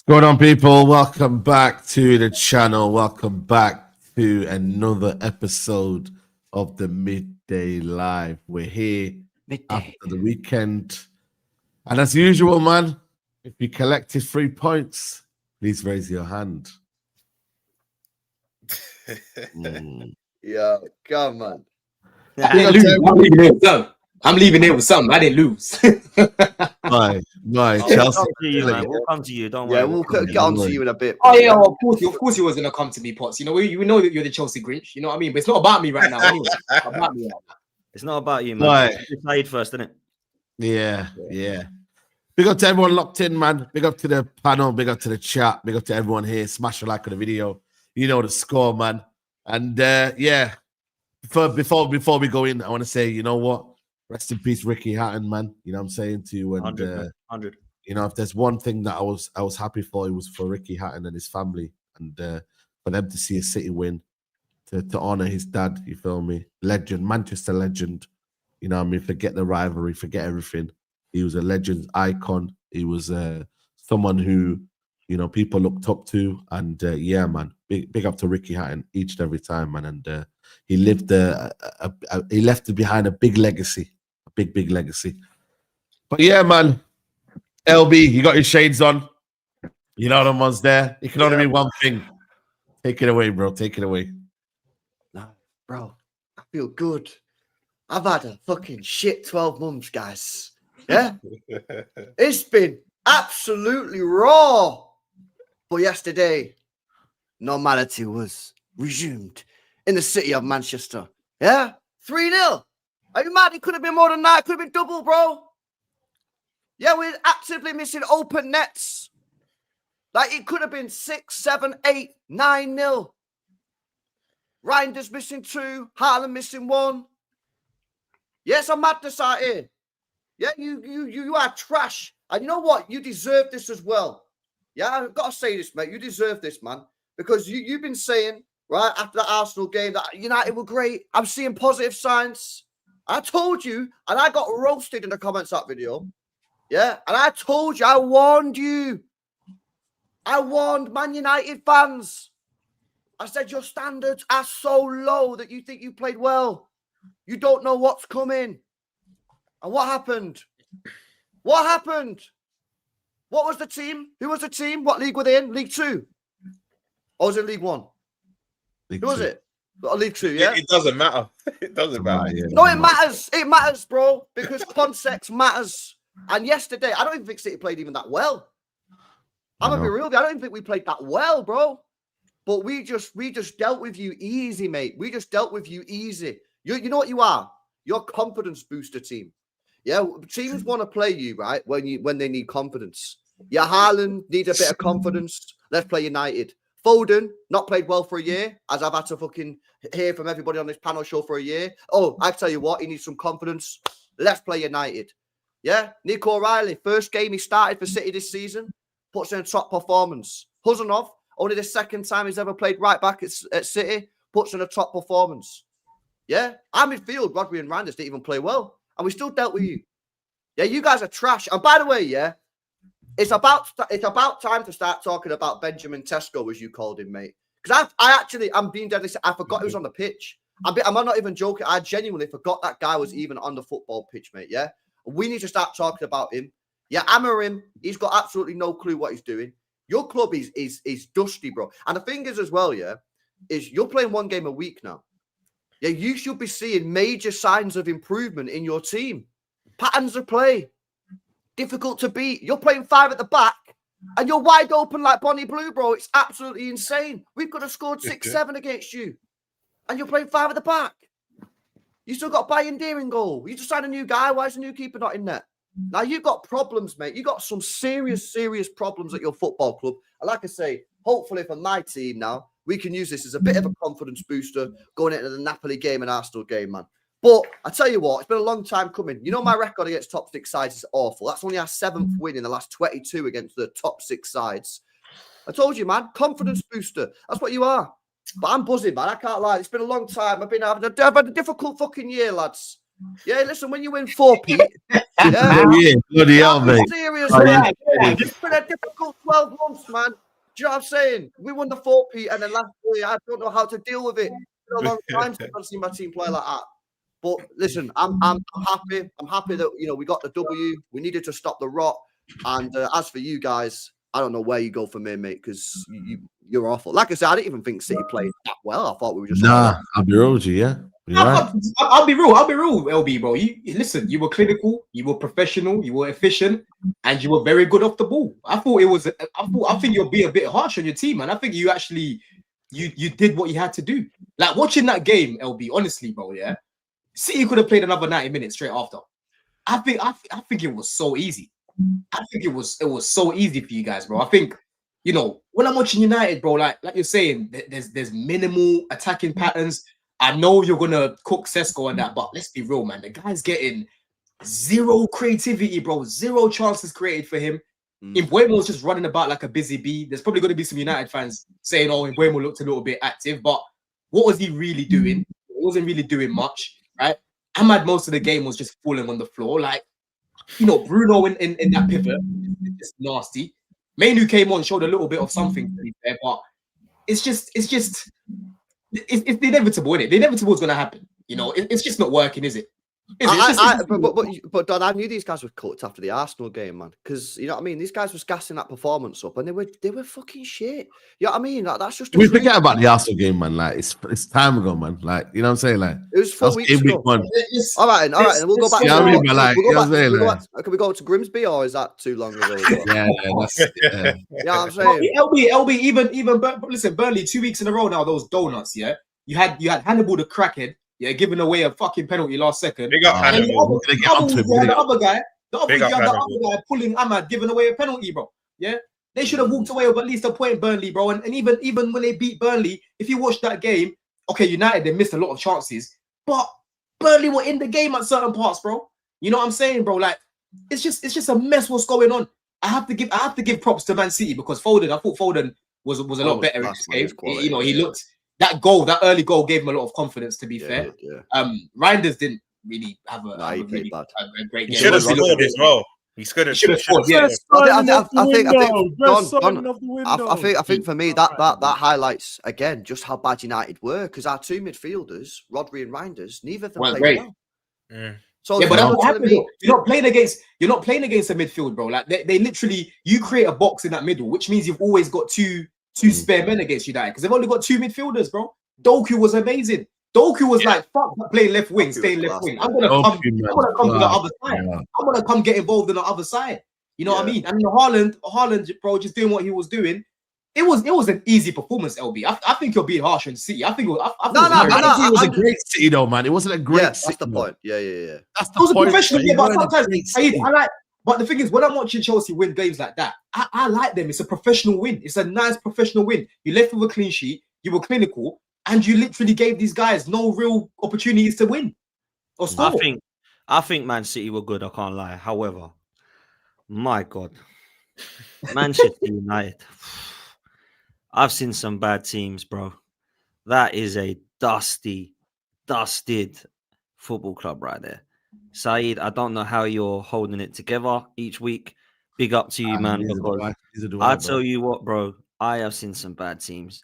Going on, people? Welcome back to the channel. Welcome back to another episode of the Midday Live. We're here after the weekend. And as usual, man, if you collected 3 points, please raise your hand. Yeah, come on. I didn't lose. I'm leaving here with something. I didn't lose. Right, Chelsea. We'll come to you. Don't worry. Yeah, we'll get on to you in a bit. Oh yeah, well, of course, he was gonna come to me, Potts. You know, we know that you're the Chelsea Grinch. You know what I mean? But it's not about me right now. Anyway. It's not about you, man. Right. It's Saeed first, isn't it? Yeah. Big up to everyone locked in, man. Big up to the panel. Big up to the chat. Big up to everyone here. Smash a like on the video. You know the score, man. And before we go in, I want to say, you know what? Rest in peace, Ricky Hatton, man. You know what I'm saying to you. And 100. You know, if there's one thing that I was happy for, it was for Ricky Hatton and his family, and for them to see a City win, to honor his dad. You feel me? Legend, Manchester legend. You know what I mean? Forget the rivalry, forget everything. He was a legend icon. He was someone who, you know, people looked up to, and yeah, man, big up to Ricky Hatton each and every time, man. And he lived he left behind a big legacy, a big legacy. But yeah, man, LB, you got your shades on. You know the ones there. It can only be one thing. Take it away, bro. Take it away. No, bro, I feel good. I've had a fucking shit 12 months, guys. Yeah, it's been absolutely raw. But yesterday, normality was resumed in the city of Manchester. Yeah, 3-0. Are you mad? It could have been more than that. It could have been double, bro. Yeah, we're actively missing open nets. Like, it could have been 6, 7, 8, 9-0. Reinders missing 2. Haaland missing 1. Yes, I'm madness out here. Yeah, you are trash. And you know what? You deserve this as well. Yeah, I've got to say this, mate. You deserve this, man. Because you've been saying, right, after the Arsenal game, that United were great. I'm seeing positive signs. I told you, and I got roasted in the comments of that video. Yeah, and I told you, I warned you. I warned Man United fans. I said, your standards are so low that you think you played well. You don't know what's coming. And what happened? What happened? What was the team? Who was the team? What league were they in? League 2? Or was it League 1? Who was it? League 2, yeah? It doesn't matter. It doesn't matter. No, it matters. It matters, bro. Because context matters. And yesterday, I don't even think City played even that well. I'm going to be real with you. I don't even think we played that well, bro. But we just dealt with you easy, mate. We just dealt with you easy. You know what you are? You're a confidence booster team. Yeah, teams want to play you, right, when they need confidence. Yeah, Haaland needs a bit of confidence. Let's play United. Foden, not played well for a year, as I've had to fucking hear from everybody on this panel show for a year. Oh, I tell you what, he needs some confidence. Let's play United. Yeah, Nico O'Reilly, first game he started for City this season, puts in a top performance. Huzanov, only the second time he's ever played right back at City, puts in a top performance. Yeah, our midfield, Rodri and Reinders didn't even play well. And we still dealt with you. Yeah, you guys are trash. And by the way, yeah, it's about time to start talking about Benjamin Tesco, as you called him, mate. Because I'm being deadly. I forgot he was on the pitch. I'm not even joking. I genuinely forgot that guy was even on the football pitch, mate. Yeah, we need to start talking about him. Yeah, Amorim, he's got absolutely no clue what he's doing. Your club is dusty, bro. And the thing is as well, yeah, is you're playing 1 game a week now. Yeah, you should be seeing major signs of improvement in your team. Patterns of play. Difficult to beat. You're playing 5 at the back and you're wide open like Bonnie Blue, bro. It's absolutely insane. We could have scored 6-7 against you. And you're playing 5 at the back. You still got Bayern Deer in goal. You just signed a new guy. Why is the new keeper not in there? Now, you've got problems, mate. You've got some serious problems at your football club. And like I say, hopefully for my team now, we can use this as a bit of a confidence booster going into the Napoli game and Arsenal game, man. But I tell you what, it's been a long time coming. You know, my record against top 6 sides is awful. That's only our 7th win in the last 22 against the top 6 sides. I told you, man, confidence booster. That's what you are. But I'm buzzing, man. I can't lie. It's been a long time. I've had a difficult fucking year, lads. Yeah, listen, when you win 4, Pete. Bloody hell, mate. Serious, Oh, man. yeah. It's been a difficult 12 months, man. Do you know what I'm saying? We won the 4, Pete, and then last year, I don't know how to deal with it. It's been a long time since I've seen my team play like that. But listen, I'm happy. I'm happy that we got the W. We needed to stop the rot. And as for you guys, I don't know where you go from here, mate, because you're awful. Like I said, I didn't even think City played that well. I thought we were just I'll be real with you, yeah. You're right. I'll be real, LB, bro. You listen. You were clinical, you were professional, you were efficient, and you were very good off the ball. I think you'll be a bit harsh on your team, man. I think you actually you did what you had to do. Like watching that game, LB. Honestly, bro, yeah. City could have played another 90 minutes straight after. I think it was so easy. I think it was so easy for you guys, bro. I think, when I'm watching United, bro, like you're saying, there's minimal attacking patterns. I know you're gonna cook Sesko and that, but let's be real, man. The guy's getting zero creativity, bro. Zero chances created for him. Mbeumo's just running about like a busy bee. There's probably going to be some United fans saying, "Oh, Mbeumo looked a little bit active," but what was he really doing? He wasn't really doing much, right? Ahmad, most of the game was just falling on the floor. Like, Bruno in that pivot is nasty. Manu came on, showed a little bit of something to be fair, but it's the inevitable, isn't it? The inevitable is going to happen. It's just not working, is it? But Don, I knew these guys were cooked after the Arsenal game, man. Because you know what I mean. These guys was gassing that performance up, and they were fucking shit. You know what I mean? Like that's just. We forget about the Arsenal game, man. Like it's time ago, man. Like you know what I'm saying? Like it was 4 weeks ago. All right, and we'll go back. Can we go to Grimsby, or is that too long ago? Yeah, I'm saying. LB, even listen, Burnley 2 weeks in a row now. Those donuts, yeah. You had Hannibal the crackhead. Yeah, giving away a fucking penalty last second. Big up Hannibal. The other guy pulling Ahmad, giving away a penalty, bro. Yeah, they should have walked away with at least a point, Burnley, bro. And even when they beat Burnley, if you watch that game, okay, United they missed a lot of chances, but Burnley were in the game at certain parts, bro. You know what I'm saying, bro? Like it's just a mess. What's going on? I have to give props to Man City because Foden. I thought Foden was a lot better in this game. He looked. That early goal gave him a lot of confidence, to be fair. Yeah. Reinders didn't really have a great game. He should have scored as well. He should have scored. Yeah. I think for me that highlights again just how bad United were, because our two midfielders, Rodri and Reinders, neither of them played well. So but that's what happened. You're not playing against a midfield, bro. Like they literally, you create a box in that middle, which means you've always got two spare men against United because they've only got two midfielders, bro. Doku was amazing. Doku was like, fuck playing left wing, staying left wing. I'm gonna come to the other side. I'm gonna come get involved in the other side. You know what I mean? And Haaland, bro, just doing what he was doing. It was an easy performance, LB. I think you're being harsh on City. I think it was a great City, though, man. It wasn't a great. Yes, that's the point. Yeah. That's the it was point. A professional game, but sometimes I like. But the thing is, when I'm watching Chelsea win games like that, I like them. It's a professional win. It's a nice professional win. You left with a clean sheet. You were clinical, and you literally gave these guys no real opportunities to win or score. I think Man City were good. I can't lie. However, my God, Manchester United. I've seen some bad teams, bro. That is a dusted football club right there. Saeed, I don't know how you're holding it together each week. Big up to you, man. Because I tell you what, bro, I have seen some bad teams.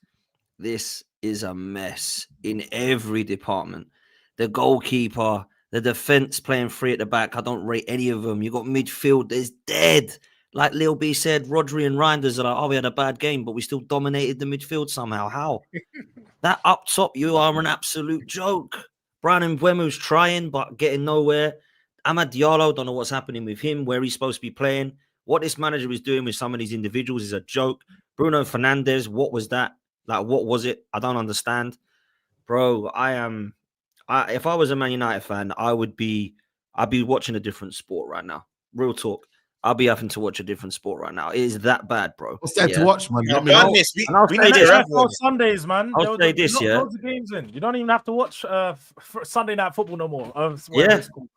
This is a mess in every department. The goalkeeper, the defense playing free at the back. I don't rate any of them. You got midfield is dead. Like Lil B said, Rodri and Reinders are like, oh, we had a bad game, but we still dominated the midfield somehow. How? That up top, you are an absolute joke. Brian Mbeumo's trying, but getting nowhere. Amad Diallo, don't know what's happening with him, where he's supposed to be playing. What this manager is doing with some of these individuals is a joke. Bruno Fernandes, what was that? Like, what was it? I don't understand. Bro, if I was a Man United fan, I'd be watching a different sport right now. Real talk. I'll be having to watch a different sport right now. It is that bad, bro. What's there to watch, man? I'll say this. Sundays, man. I'll say this, yeah. Loads of games in. You don't even have to watch Sunday night football no more.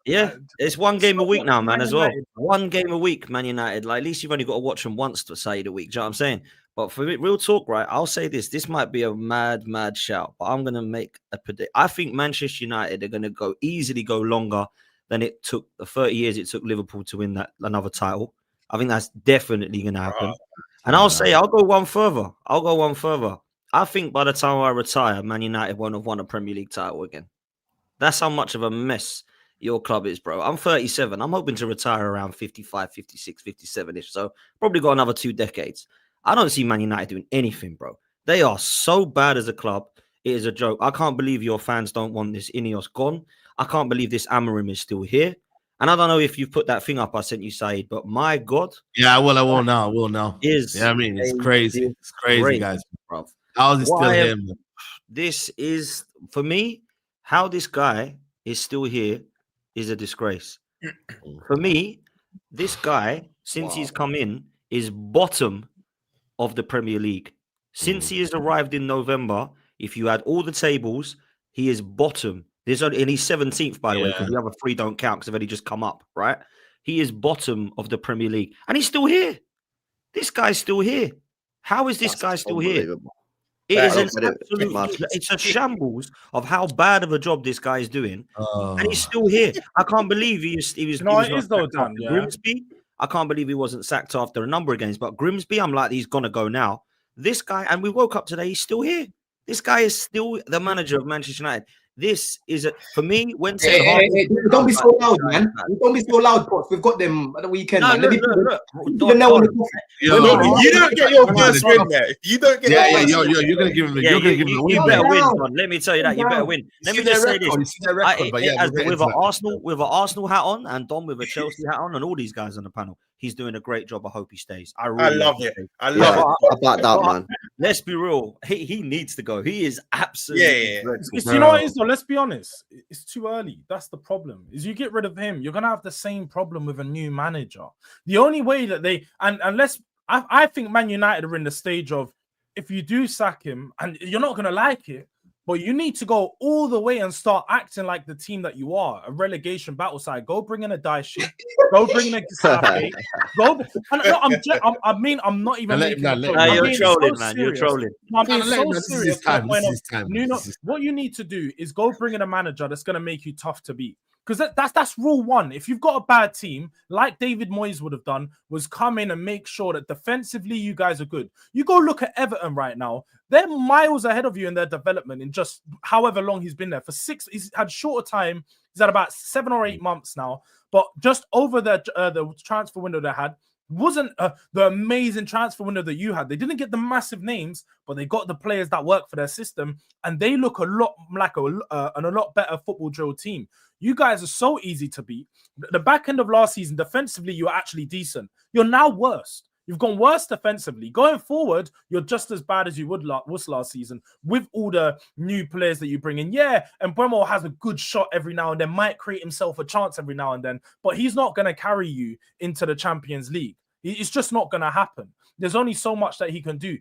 It's one game a week now, man, as well. One game a week, Man United. Like, at least you've only got to watch them once to say the week. Do you know what I'm saying? But for real talk, right? I'll say this. This might be a mad shout, but I'm gonna make a predict. I think Manchester United are gonna easily go longer than it took the 30 years it took Liverpool to win another title. I think that's definitely gonna happen. And I'll go one further. I think by the time I retire, Man United won't have won a Premier League title again. That's how much of a mess your club is, bro. I'm 37. I'm hoping to retire around 55, 56, 57-ish. So probably got another 2 decades. I don't see Man United doing anything, bro. They are so bad as a club. It is a joke. I can't believe your fans don't want this Ineos gone. I can't believe this Amorim is still here. And I don't know if you've put that thing up I sent you, Saeed, but my God. Yeah, I will now. Yeah, I mean, it's crazy. It's crazy, guys. Bro. How is it still here? This is, for me, how this guy is still here is a disgrace. For me, this guy, since he's come in, is bottom of the Premier League. Since he has arrived in November, if you add all the tables, he is bottom. And he's 17th, by the way, because the other 3 don't count because they've only just come up, right? He is bottom of the Premier League. And he's still here. This guy's still here. How is this guy still here? It's a shambles of how bad of a job this guy is doing, and he's still here. I can't believe he was. Grimsby. I can't believe he wasn't sacked after a number of games. But Grimsby, I'm like, he's gonna go now. This guy, and we woke up today, he's still here. This guy is still the manager of Manchester United. This is for me. When don't be so loud, man. Don't be so loud, Pots. We've got them at the weekend. No, man. you don't get your first win there. You don't get. You're gonna give him. You're gonna give him a win. You better win, Don. Let me tell you that. You better win. Let me just say this: with an Arsenal hat on, and Don with a Chelsea hat on, and all these guys on the panel, he's doing a great job. I hope he stays. I love it. I love it. About that, man. Let's be real. He needs to go. He is absolutely. You know what it is, though? Let's be honest. It's too early. That's the problem. Is you get rid of him, you're gonna have the same problem with a new manager. The only way that I think Man United are in the stage of, if you do sack him, and you're not gonna like it, but you need to go all the way and start acting like the team that you are, a relegation battle side. Go bring in a Daishi. Go bring in a Giuseppe. I'm not even making a joke. You're trolling, man. You're trolling. I'm being so serious. What you need to do is go bring in a manager that's going to make you tough to beat. Because that's rule one. If you've got a bad team, like David Moyes would have done, was come in and make sure that defensively you guys are good. You go look at Everton right now. They're miles ahead of you in their development in just however long he's been there. He's had shorter time. He's had about 7 or 8 months now. But just over the transfer window they had, wasn't the amazing transfer window that you had. They didn't get the massive names, but they got the players that work for their system, and they look a lot like a lot better football drill team. You guys are so easy to beat. The back end of last season, defensively, you were actually decent. You're now worse. You've gone worse defensively. Going forward, you're just as bad as you was last season with all the new players that you bring in. Yeah, and Bremo has a good shot every now and then, might create himself a chance every now and then, but he's not going to carry you into the Champions League. It's just not going to happen. There's only so much that he can do.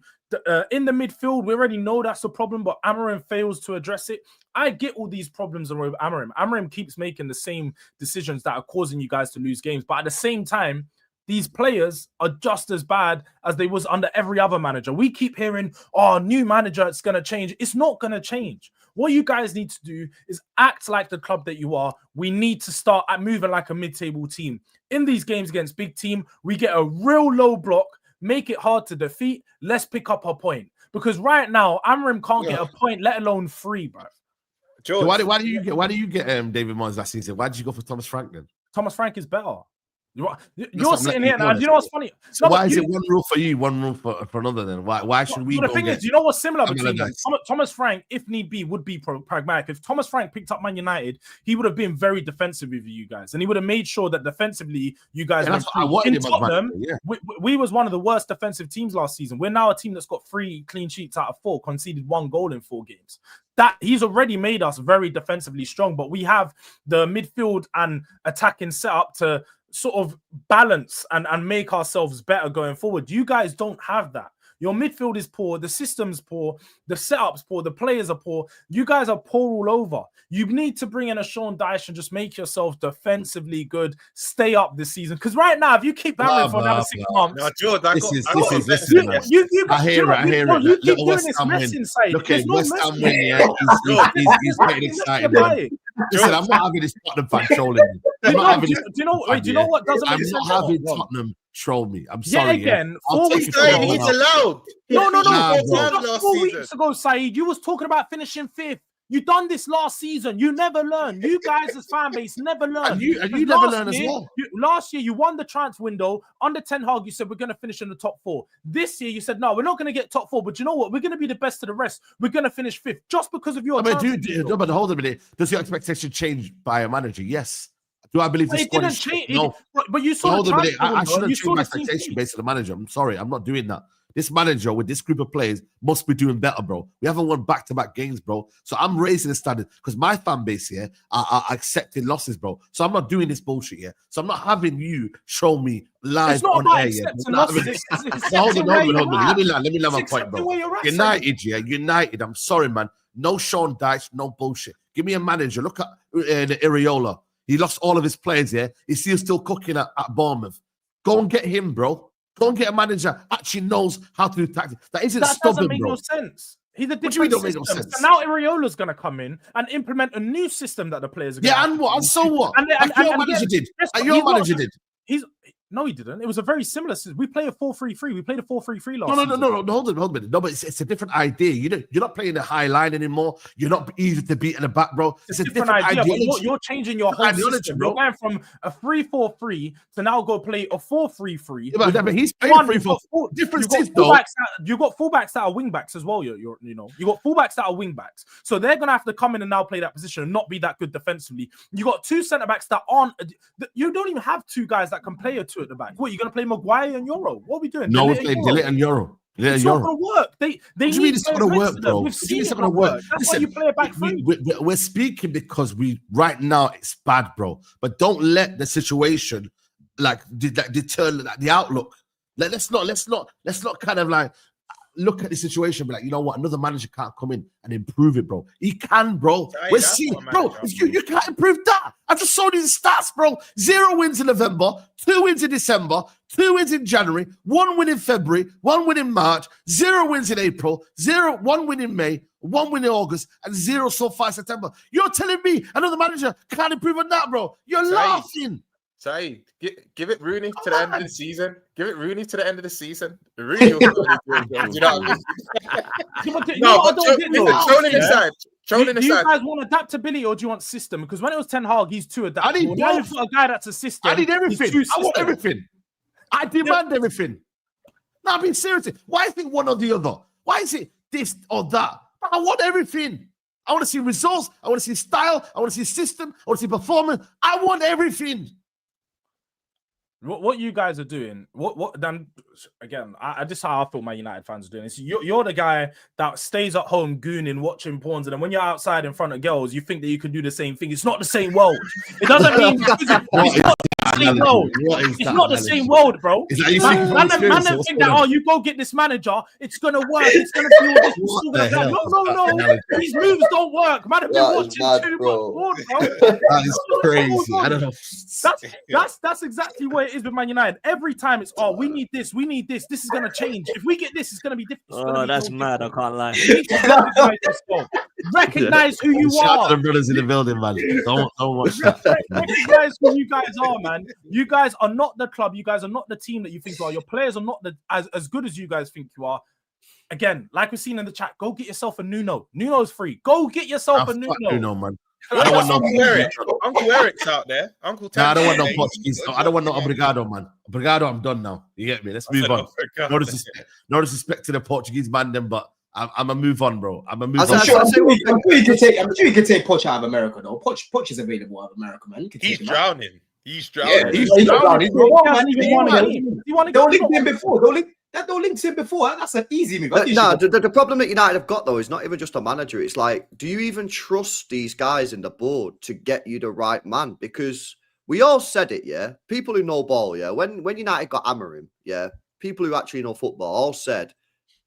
In the midfield, we already know that's the problem, but Amorim fails to address it. I get all these problems with Amorim. Amorim keeps making the same decisions that are causing you guys to lose games, but at the same time, these players are just as bad as they was under every other manager. We keep hearing, new manager, it's going to change. It's not going to change. What you guys need to do is act like the club that you are. We need to start moving like a mid-table team. In these games against big team, we get a real low block, make it hard to defeat. Let's pick up a point. Because right now, Amorim can't get a point, let alone 3, bro. So why do you get David Moyes last season? Why did you go for Thomas Frank then? Thomas Frank is better. You're sitting here, and you know what's funny? So why is it one rule for you, one rule for another? Then why should we? The thing is, you know what's similar between them? Thomas Frank, if need be, would be pragmatic. If Thomas Frank picked up Man United, he would have been very defensive with you guys, and he would have made sure that defensively you guys. In Tottenham, we was one of the worst defensive teams last season. We're now a team that's got 3 clean sheets out of 4, conceded 1 goal in 4 games. That he's already made us very defensively strong, but we have the midfield and attacking setup to sort of balance and make ourselves better going forward. You guys don't have that. Your midfield is poor. The system's poor. The setup's poor. The players are poor. You guys are poor all over. You need to bring in a Sean Dyche and just make yourself defensively good. Stay up this season. Because right now, if you keep hammering for another 6 months, no, George, I hear it. I hear it. You keep doing this mess inside. Look at West Ham win. Yeah, he's getting excited. Listen, I'm not having this Tottenham fan trolling me. Do you know what doesn't make sense? I'm not having Tottenham troll me. I'm sorry. Yeah, again, 4 weeks ago. He's allowed. No. 4 weeks ago, Saeed, you was talking about finishing 5th. You done this last season. You never learn. You guys as fan base never learn. And you never learn as well. Last year, you won the transfer window. Under Ten Hag, you said we're going to finish in the top 4. This year, you said, no, we're not going to get top 4. But you know what? We're going to be the best of the rest. We're going to finish 5th just because of your but hold a minute. Does your expectation change by a manager? Yes. Do I believe this squad didn't change? No. But you saw hold a minute. I shouldn't change my expectation based on the manager. I'm sorry. I'm not doing that. This manager with this group of players must be doing better, bro. We haven't won back-to-back games, bro. So I'm raising the standard because my fan base here are accepting losses, bro. So I'm not doing this bullshit here. So I'm not having you show me live on air. Hold on. Let me land my point, bro. United. I'm sorry, man. No Sean Dyche, no bullshit. Give me a manager. Look at Iriola. He lost all of his players here. He's still cooking at Bournemouth. Go and get him, bro. Go and get a manager actually knows how to do tactics. That doesn't make no sense. He's a different system. So now Iriola's going to come in and implement a new system that the players are going to and what? And so what? Your manager did. Your manager did. No, he didn't. It was a very similar system. We play a 4-3-3. We played a 4-3-3 last season. No. Hold on a minute. No, but it's a different idea. You're not playing the high line anymore. You're not easy to beat in the back, bro. It's a different idea. But you're changing your whole system. Bro. You're going from a 3-4-3 to now go play a 4-3-3. Yeah, but he's playing 3-4. Difference is though. You got fullbacks that are wing backs as well. You got fullbacks that are wing backs. So they're gonna have to come in and now play that position and not be that good defensively. You got 2 centre backs that aren't. You don't even have 2 guys that can play a 2 at the back. What, you're gonna play Maguire and Euro? What are we doing? No, we're playing Delete and Euro. It's not gonna work. They need it's not gonna work, bro. It's not gonna work. That's why you play a back 3. We're speaking because right now it's bad, bro. But don't let the situation deter the outlook. Let's not kind of like look at the situation and be like, you know what, another manager can't come in and improve it, bro. He can, bro. We're seeing, bro, you can't improve that. I just saw these stats, bro. 0 wins in November, 2 wins in December, 2 wins in January, 1 win in February, 1 win in March, 0 wins in April, 1 win in May, 1 win in August, and 0 so far September. You're telling me another manager can't improve on that, bro? You're laughing. Saeed, give it Rooney to the end of the season. Give it Rooney to the end of the season. Rooney will you know what I mean? No, but trolling aside. Do you guys want adaptability or do you want system? Because when it was Ten Hag, he's too adaptable. Now you've got a guy that's a system. I need everything. I want everything. I demand everything. No, I mean, seriously. Why think one or the other? Why is it this or that? I want everything. I want to see results. I want to see style. I want to see system. I want to see performance. I want everything. What you guys are doing, what then again, this is how I feel my United fans are doing. It's you're the guy that stays at home gooning, watching porns, and then when you're outside in front of girls, you think that you can do the same thing. It's not the same world. It doesn't mean it's not the same world. It's not the same world, bro. Man don't think that, you go get this manager, it's gonna work, it's gonna be all this. No. These moves don't work. Man have been watching too much porn, bro. That is crazy. I don't know. That's exactly what it is with Man United. Every time it's we need this, this is gonna change. If we get this, it's gonna be different. That's mad. I can't lie. Recognize who you Shout are. to the brothers in the building, man. Don't watch that. Recognize who you guys are, man. You guys are not the club. You guys are not the team that you think you are. Your players are not as good as you guys think you are. Again, like we've seen in the chat, go get yourself a Nuno. Nuno's free. Go get yourself a Nuno. Nuno, man. I don't want no Eric. Uncle Eric's out there. Uncle I don't want no Portuguese. I don't want no obrigado, man. Obrigado, I'm done now. You get me? Let's move on. No disrespect to the Portuguese man, then, but I'm a move on, bro. I'm sure you can take Poch out of America, though. Poch is available out of America, man. He's drowning. He's drowning. Yeah, he's drowning. Don't link him before. Don't link him before. That's an easy move. The problem that United have got, though, is not even just a manager. It's like, do you even trust these guys in the board to get you the right man? Because we all said it, yeah? People who know ball, yeah? When United got Amorim, yeah? People who actually know football all said,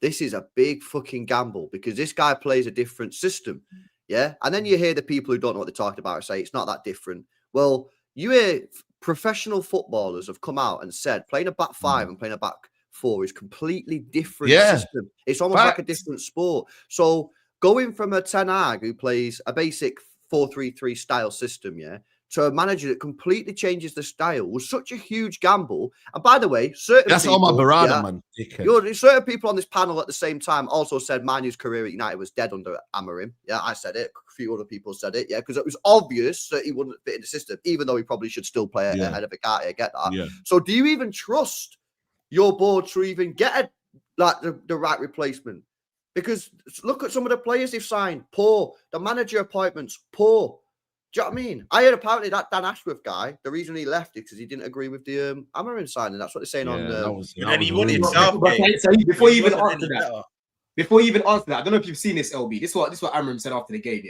this is a big fucking gamble because this guy plays a different system. Yeah. And then you hear the people who don't know what they're talking about say it's not that different. Well, you hear professional footballers have come out and said playing a back five and playing a back four is completely different system. It's almost like a different sport. So going from a Ten Hag who plays a basic 4-3-3 style system, to a manager that completely changes the style was such a huge gamble. And by the way, that's people, all my Barada, man. Certain people on this panel at the same time also said Manu's career at United was dead under Amorim. Yeah, I said it. A few other people said it. Yeah, because it was obvious that he wouldn't fit in the system, even though he probably should still play ahead of Agati. I get that. Yeah. So do you even trust your board to even get the right replacement? Because look at some of the players they've signed. Poor. The manager appointments, poor. Do you know what I mean? I heard apparently that Dan Ashworth guy, the reason he left is because he didn't agree with the Amorim signing. That's what they're saying on and he wanted Southgate. Before you even answer that, I don't know if you've seen this, LB. This is what Amorim said after the game,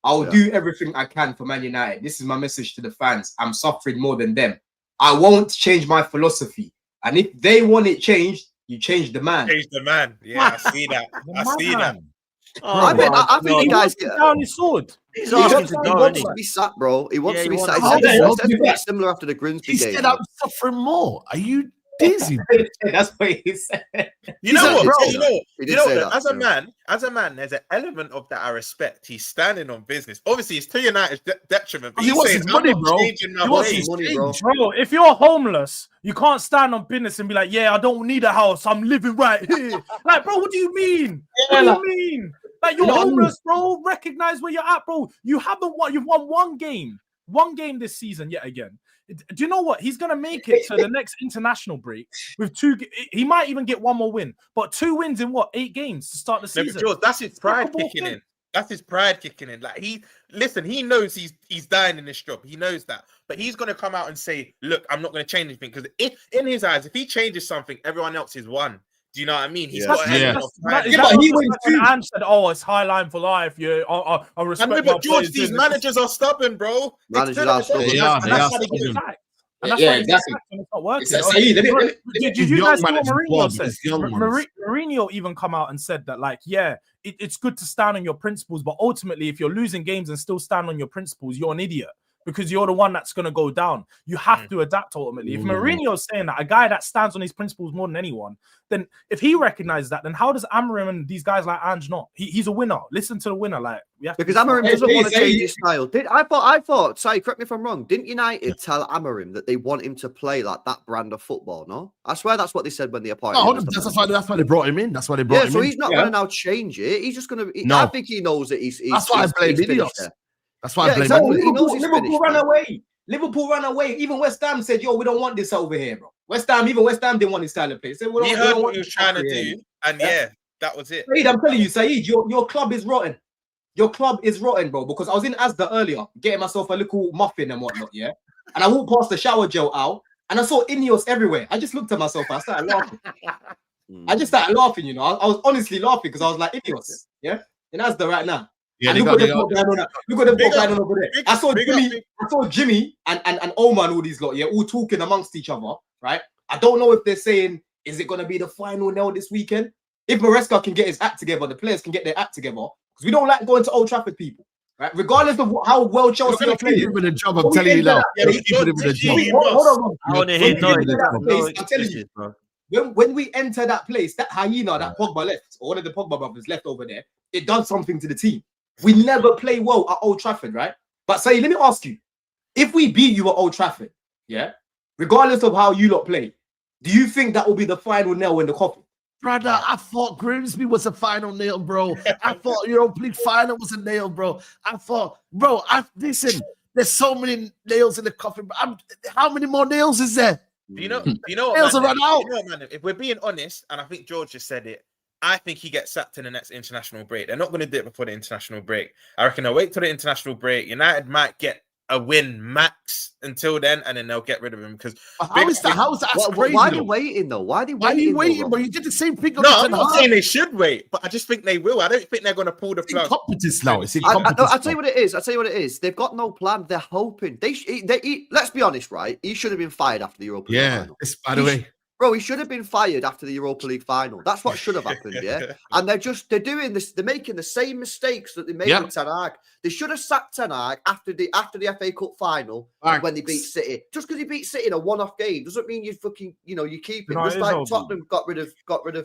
I'll do everything I can for Man United. This is my message to the fans. I'm suffering more than them. I won't change my philosophy. And if they want it changed, you change the man. Change the man. Yeah, I see that. I see that. I think the guy's down his sword. He wants to be sat, bro. He wants to be sat. He said similar after the Grimsby game. He said I'm suffering more. Are you dizzy? That's what he said. You know what? As a man, there's an element of that I respect. He's standing on business. Obviously, it's to United's detriment. But he wants his money, bro. He wants his money, bro. Bro, if you're homeless, you can't stand on business and be like, I don't need a house. I'm living right here. Like, bro, what do you mean? What do you mean? Like, you're homeless, bro. Recognize where you're at, bro. You've won one game this season yet again. Do you know what? He's going to make it to the next international break with 2. He might even get one more win, but 2 wins in 8 games to start the season. George, that's his pride kicking in. That's his pride kicking in. Like he knows he's dying in this job. He knows that, but he's going to come out and say, "Look, I'm not going to change anything," because in his eyes, if he changes something, everyone else is won. Do you know what I mean? He's got but he wins too. And said, it's high line for life. Yeah, I respect. But George, these managers are stubborn, bro. Managers are stubborn. They are exactly. And that's why exactly. It's not working. Did you guys see what Mourinho said? Mourinho even come out and said that, like, it's good to stand on your principles, but ultimately, if you're losing games and still stand on your principles, you're an idiot. Because you're the one that's going to go down. You have to adapt ultimately. If Mourinho's saying that, a guy that stands on his principles more than anyone, then if he recognizes that, then how does Amorim and these guys like Ange not? He's a winner. Listen to the winner. Because Amorim doesn't want to change his style. I thought, sorry, correct me if I'm wrong. Didn't United tell Amorim that they want him to play like that brand of football? No, I swear that's what they said when they appointed him. That's why they brought him in. That's why they brought him in. So he's not going to now change it. He's just going to. I think he knows that he's. That's why I blame idiots. That's why I blame exactly. Liverpool ran away. Liverpool ran away. Even West Ham said, we don't want this over here, bro. West Ham didn't want this style of play. They said, he heard what he was trying to do, and that was it. Saeed, I'm telling you, Saeed, your club is rotten. Your club is rotten, bro, because I was in Asda earlier, getting myself a little muffin and whatnot, and I walked past the shower gel aisle, and I saw Ineos everywhere. I just looked at myself, I started laughing. I just started laughing, I was honestly laughing, because I was like, Ineos, in Asda right now. Yeah, look at them guy on over there. I saw Jimmy and Omar and all these lot, all talking amongst each other, right? I don't know if they're saying, is it going to be the final nail this weekend? If Maresca can get his act together, the players can get their act together, because we don't like going to Old Trafford, people, right? Regardless of how well Chelsea are playing. Keep him in the job, I'm telling you now. Keep him in the job. Hold on. I want to hear I'm telling you, when we enter that place, that hyena that Pogba left, or one of the Pogba brothers left over there, it does something to the team. We never play well at Old Trafford, right? But say, let me ask you, if we beat you at Old Trafford, regardless of how you lot play, do you think that will be the final nail in the coffin? Brother, I thought Grimsby was a final nail, bro. I thought Europa League final was a nail, bro. I thought, listen, there's so many nails in the coffin. How many more nails is there? You know what, nails man, are run out. Man, if we're being honest, and I think George just said it, I think he gets sacked in the next international break. They're not going to do it before the international break. I reckon they'll wait till the international break. United might get a win max until then, and then they'll get rid of him. Because how is that? Why are they waiting though? Why are you waiting, bro? You did the same thing. No, I'm not saying they should wait, but I just think they will. I don't think they're going to pull the plug. Incompetence now. I'll tell you what it is. They've got no plan. They're hoping. Let's be honest, right? He should have been fired after the Europa League final. By the way. Bro, he should have been fired after the Europa League final. That's what should have happened, yeah? And they're doing this, they're making the same mistakes that they made with Ten Hag. They should have sacked Ten Hag after the FA Cup final when they beat City. Just because he beat City in a one-off game doesn't mean you fucking, you keep him. Just like Tottenham got rid of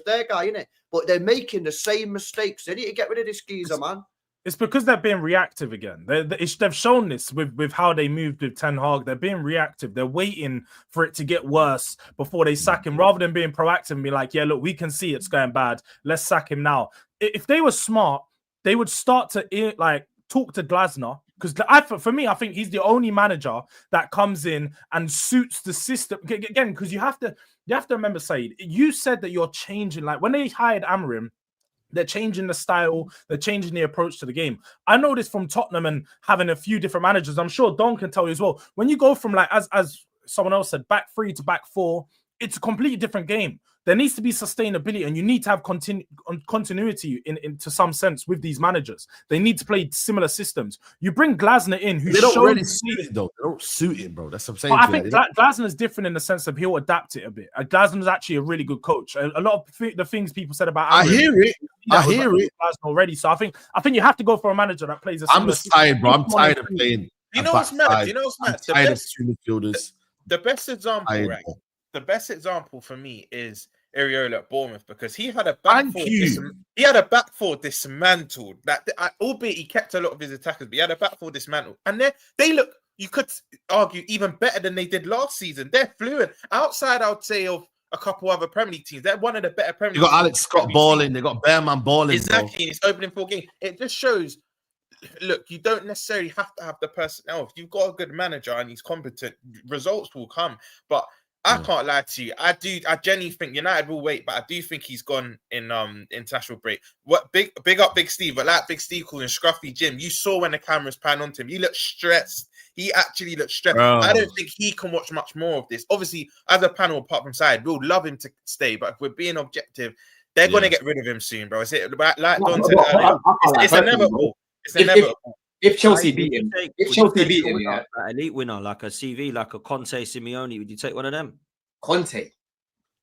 their guy, innit? But they're making the same mistakes. They need to get rid of this geezer, man. It's because they're being reactive again. They've shown this with how they moved with Ten Hag. They're being reactive. They're waiting for it to get worse before they sack him, rather than being proactive and be like, yeah, look, we can see it's going bad. Let's sack him now. If they were smart, they would start to talk to Glasner. Because for me, I think he's the only manager that comes in and suits the system. Again, because you have to remember, Saeed, you said that you're changing. Like when they hired Amorim, they're changing the style. They're changing the approach to the game. I know this from Tottenham and having a few different managers. I'm sure Don can tell you as well. When you go from as someone else said, back 3 to back 4, it's a completely different game. There needs to be sustainability, and you need to have continuity to some sense with these managers. They need to play similar systems. You bring Glasner in, who they don't really suit it though. They don't suit it, bro. That's what I'm saying. I think Glasner is different in the sense of he'll adapt it a bit. Glasner is actually a really good coach. A lot of the things people said about Amorim, I hear it Glasner already. So I think you have to go for a manager that plays. I'm just tired, bro. I'm tired of playing. You know what's mad? The best example, right? The best example for me is Areola at Bournemouth, because he had a back four dismantled. Albeit he kept a lot of his attackers, but he had a back four dismantled, and they look. You could argue even better than they did last season. They're fluent outside, I would say, of a couple other Premier League teams. They're one of the better Premier League. You got Alex Scott balling. They got Bearman balling. Exactly, in his opening 4 games. It just shows. Look, you don't necessarily have to have the personnel. If you've got a good manager and he's competent, results will come. But I can't lie to you. I genuinely think United will wait, but I do think he's gone in international break. What big up Big Steve, but like Big Steve calling Scruffy Jim, you saw when the cameras pan onto him, he looked stressed. He actually looked stressed. Bro. I don't think he can watch much more of this. Obviously, as a panel, apart from Saeed, we'll love him to stay, but if we're being objective, they're going to get rid of him soon, bro. Is it like Don said earlier? It's inevitable. It's inevitable. If Chelsea beat him, an elite winner like a CV, like a Conte, Simeone, would you take one of them? Conte.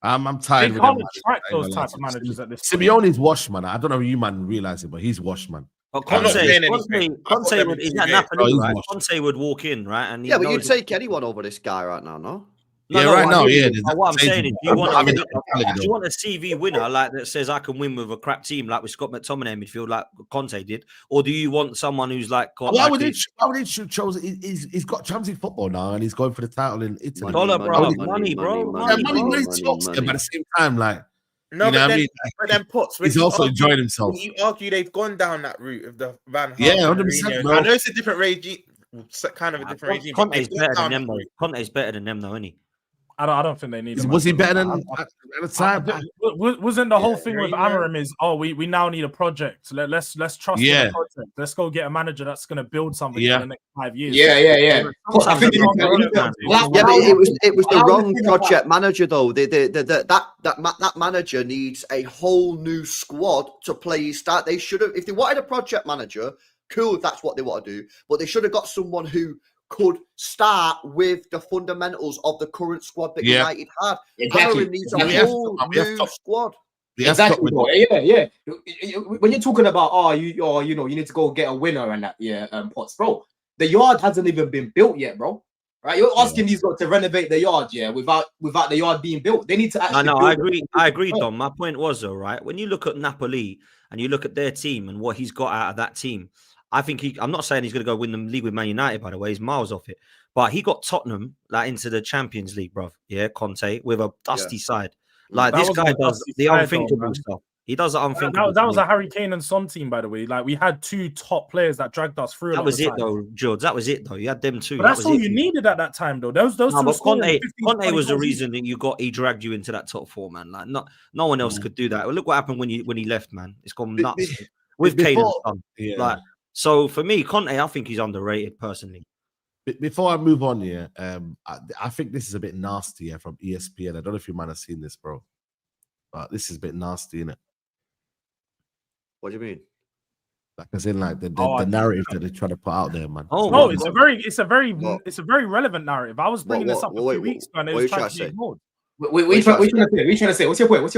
I'm tired they of can't attract those type of managers at this point. Simeone's washed, man. I don't know if you man realize it, but he's washed, man. But Conte would, he's at Napoli, right? Conte would walk in, right? And but you'd take anyone over this guy right now, no? What I'm saying is, do you want a CV winner like that says I can win with a crap team like with Scott McTominay in midfield like Conte did, or do you want someone who's like? Why would he choose? He's got Champions League football now, and he's going for the title in Italy. Money, bro. Money. But at the same time, like. No, but then Potts. He's also enjoying himself. When you argue they've gone down that route of the Van Gaal. Yeah, 100%. I know it's a different regime, kind of a different regime. Conte's better than them, though. Conte's better than them, though, isn't he? I don't think they need him. Was he better than at the time? Wasn't the whole thing with Amorim is, we now need a project. Let's trust in the project. Let's go get a manager that's going to build something for the next 5 years. Yeah. I think it was the wrong project manager though. That manager needs a whole new squad to play his start. They should have, if they wanted a project manager, cool, if that's what they want to do. But they should have got someone who could start with the fundamentals of the current squad that United had. Exactly. Needs a whole new squad. Exactly. Yeah. When you're talking about you need to go get a winner and that, Potts, bro. The yard hasn't even been built yet, bro. Right? You're asking these guys to renovate the yard, without the yard being built. They need to actually. I agree, Dom. My point was though, right? When you look at Napoli and you look at their team and what he's got out of that team. I think I'm not saying he's going to go win the league with Man United, by the way. He's miles off it. But he got Tottenham into the Champions League, bruv. Yeah, Conte, with a dusty side. Like, this guy does the unthinkable stuff. He does the unthinkable. That was a Harry Kane and Son team, by the way. Like, we had 2 top players that dragged us through. That was it, though, George. That was it, though. You had them 2. But that's all you needed at that time, though. Those two. But Conte was the reason that he dragged you into that top 4, man. Like, no one else could do that. Well, look what happened when he left, man. It's gone nuts with Kane and Son. Yeah. Like. So for me, Conte, I think he's underrated personally. Before I move on, I think this is a bit nasty from ESPN. I don't know if you might have seen this, bro, but this is a bit nasty, isn't it? What do you mean? Like as in, like the narrative that they try to put out there, man. It's a very relevant narrative. I was bringing this up a few weeks ago, and it was trying to be ignored. What are you trying to say? What's your point?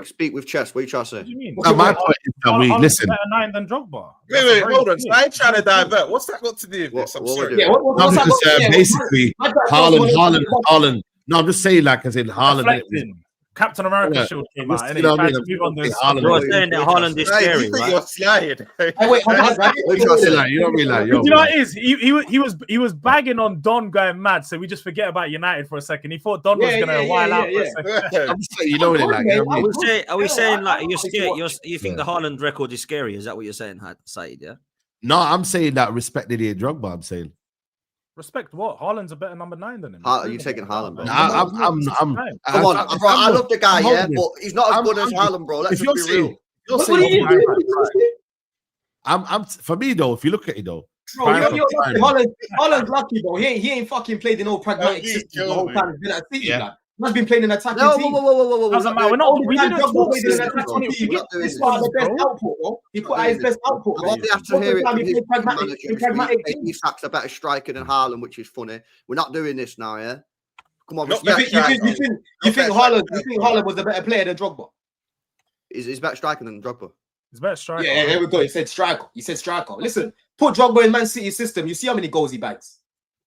Speak with chest. What are you trying to say? What do you mean? No, my point is that we listen. Better 9 than Drogba. Wait, hold on. So I'm trying to divert. What's that got to do with this? I'm What we're sorry. doing? No, because basically, Haaland. No, I'm just saying, like, as in Haaland. Reflecting. Captain America shield came out. You know what I mean? Move on this. You're saying that Haaland is scary, You think right? you're sliding. You don't mean like, yo, You know what it is? He was bagging on Don going mad, so we just forget about United for a second. He thought Don was gonna while out for a second. I'm just saying, you know what it like. You know what I mean? Are we saying like you're scared? You think the Haaland record is scary? Is that what you're saying, Saeed? Yeah. No, I'm saying that respect Didier Drogba. I'm saying. Respect what? Haaland's a better number 9 than him. Are you taking Haaland, bro? I'm Come on, bro. I love the guy, yeah, but he's not as good as Haaland, bro. Let's just be real. What are you doing? I'm for me though. If you look at it though, Bro, Haaland's lucky, bro. He ain't fucking played in no pragmatic system the whole time he's been at City, man. He's been playing an attacking team. Whoa. Doesn't matter. We didn't talk system. This part of the best output, bro. He put out his best output. What they have to hear it from his pragmatic. He sacks a better striker than Haaland, which is funny. We're not doing this now, yeah. Come on, you think Haaland was a better player than Drogba? He's better striker than Drogba. He's better striker. Yeah, there we go. He said striker. Listen, put Drogba in Man City's system. You see how many goals he bags.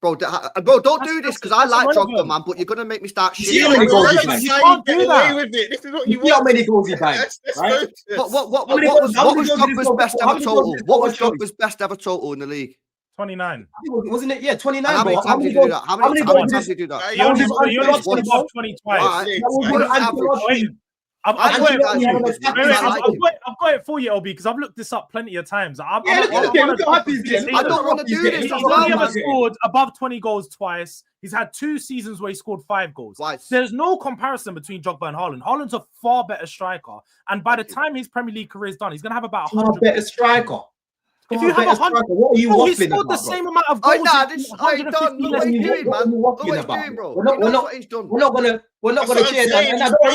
Bro, don't do this because I like Drogba, man. But you're gonna make me start shit. See how many goals he bags. You can't get away with it. This is what you want. See how many goals he bags. Right? What was Drogba's best ever total? What was Drogba's best ever total in the league? 29. Wasn't it? Yeah, 29. How many times did you do that? How many times did you do that? You only scored above 20 twice. I've got it for you, LB, because I've looked this up plenty of times. I don't want to do this. He's only ever scored above 20 goals twice. He's had 2 seasons where he scored 5 goals. Twice. There's no comparison between Drogba and Haaland. Haaland's a far better striker, and by the time his Premier League career is done, he's gonna have about 100. Better striker. If you have 100, what are you waffling about? He scored the same amount of goals. What are you doing, man? What are you doing, bro? We're not gonna change that. We're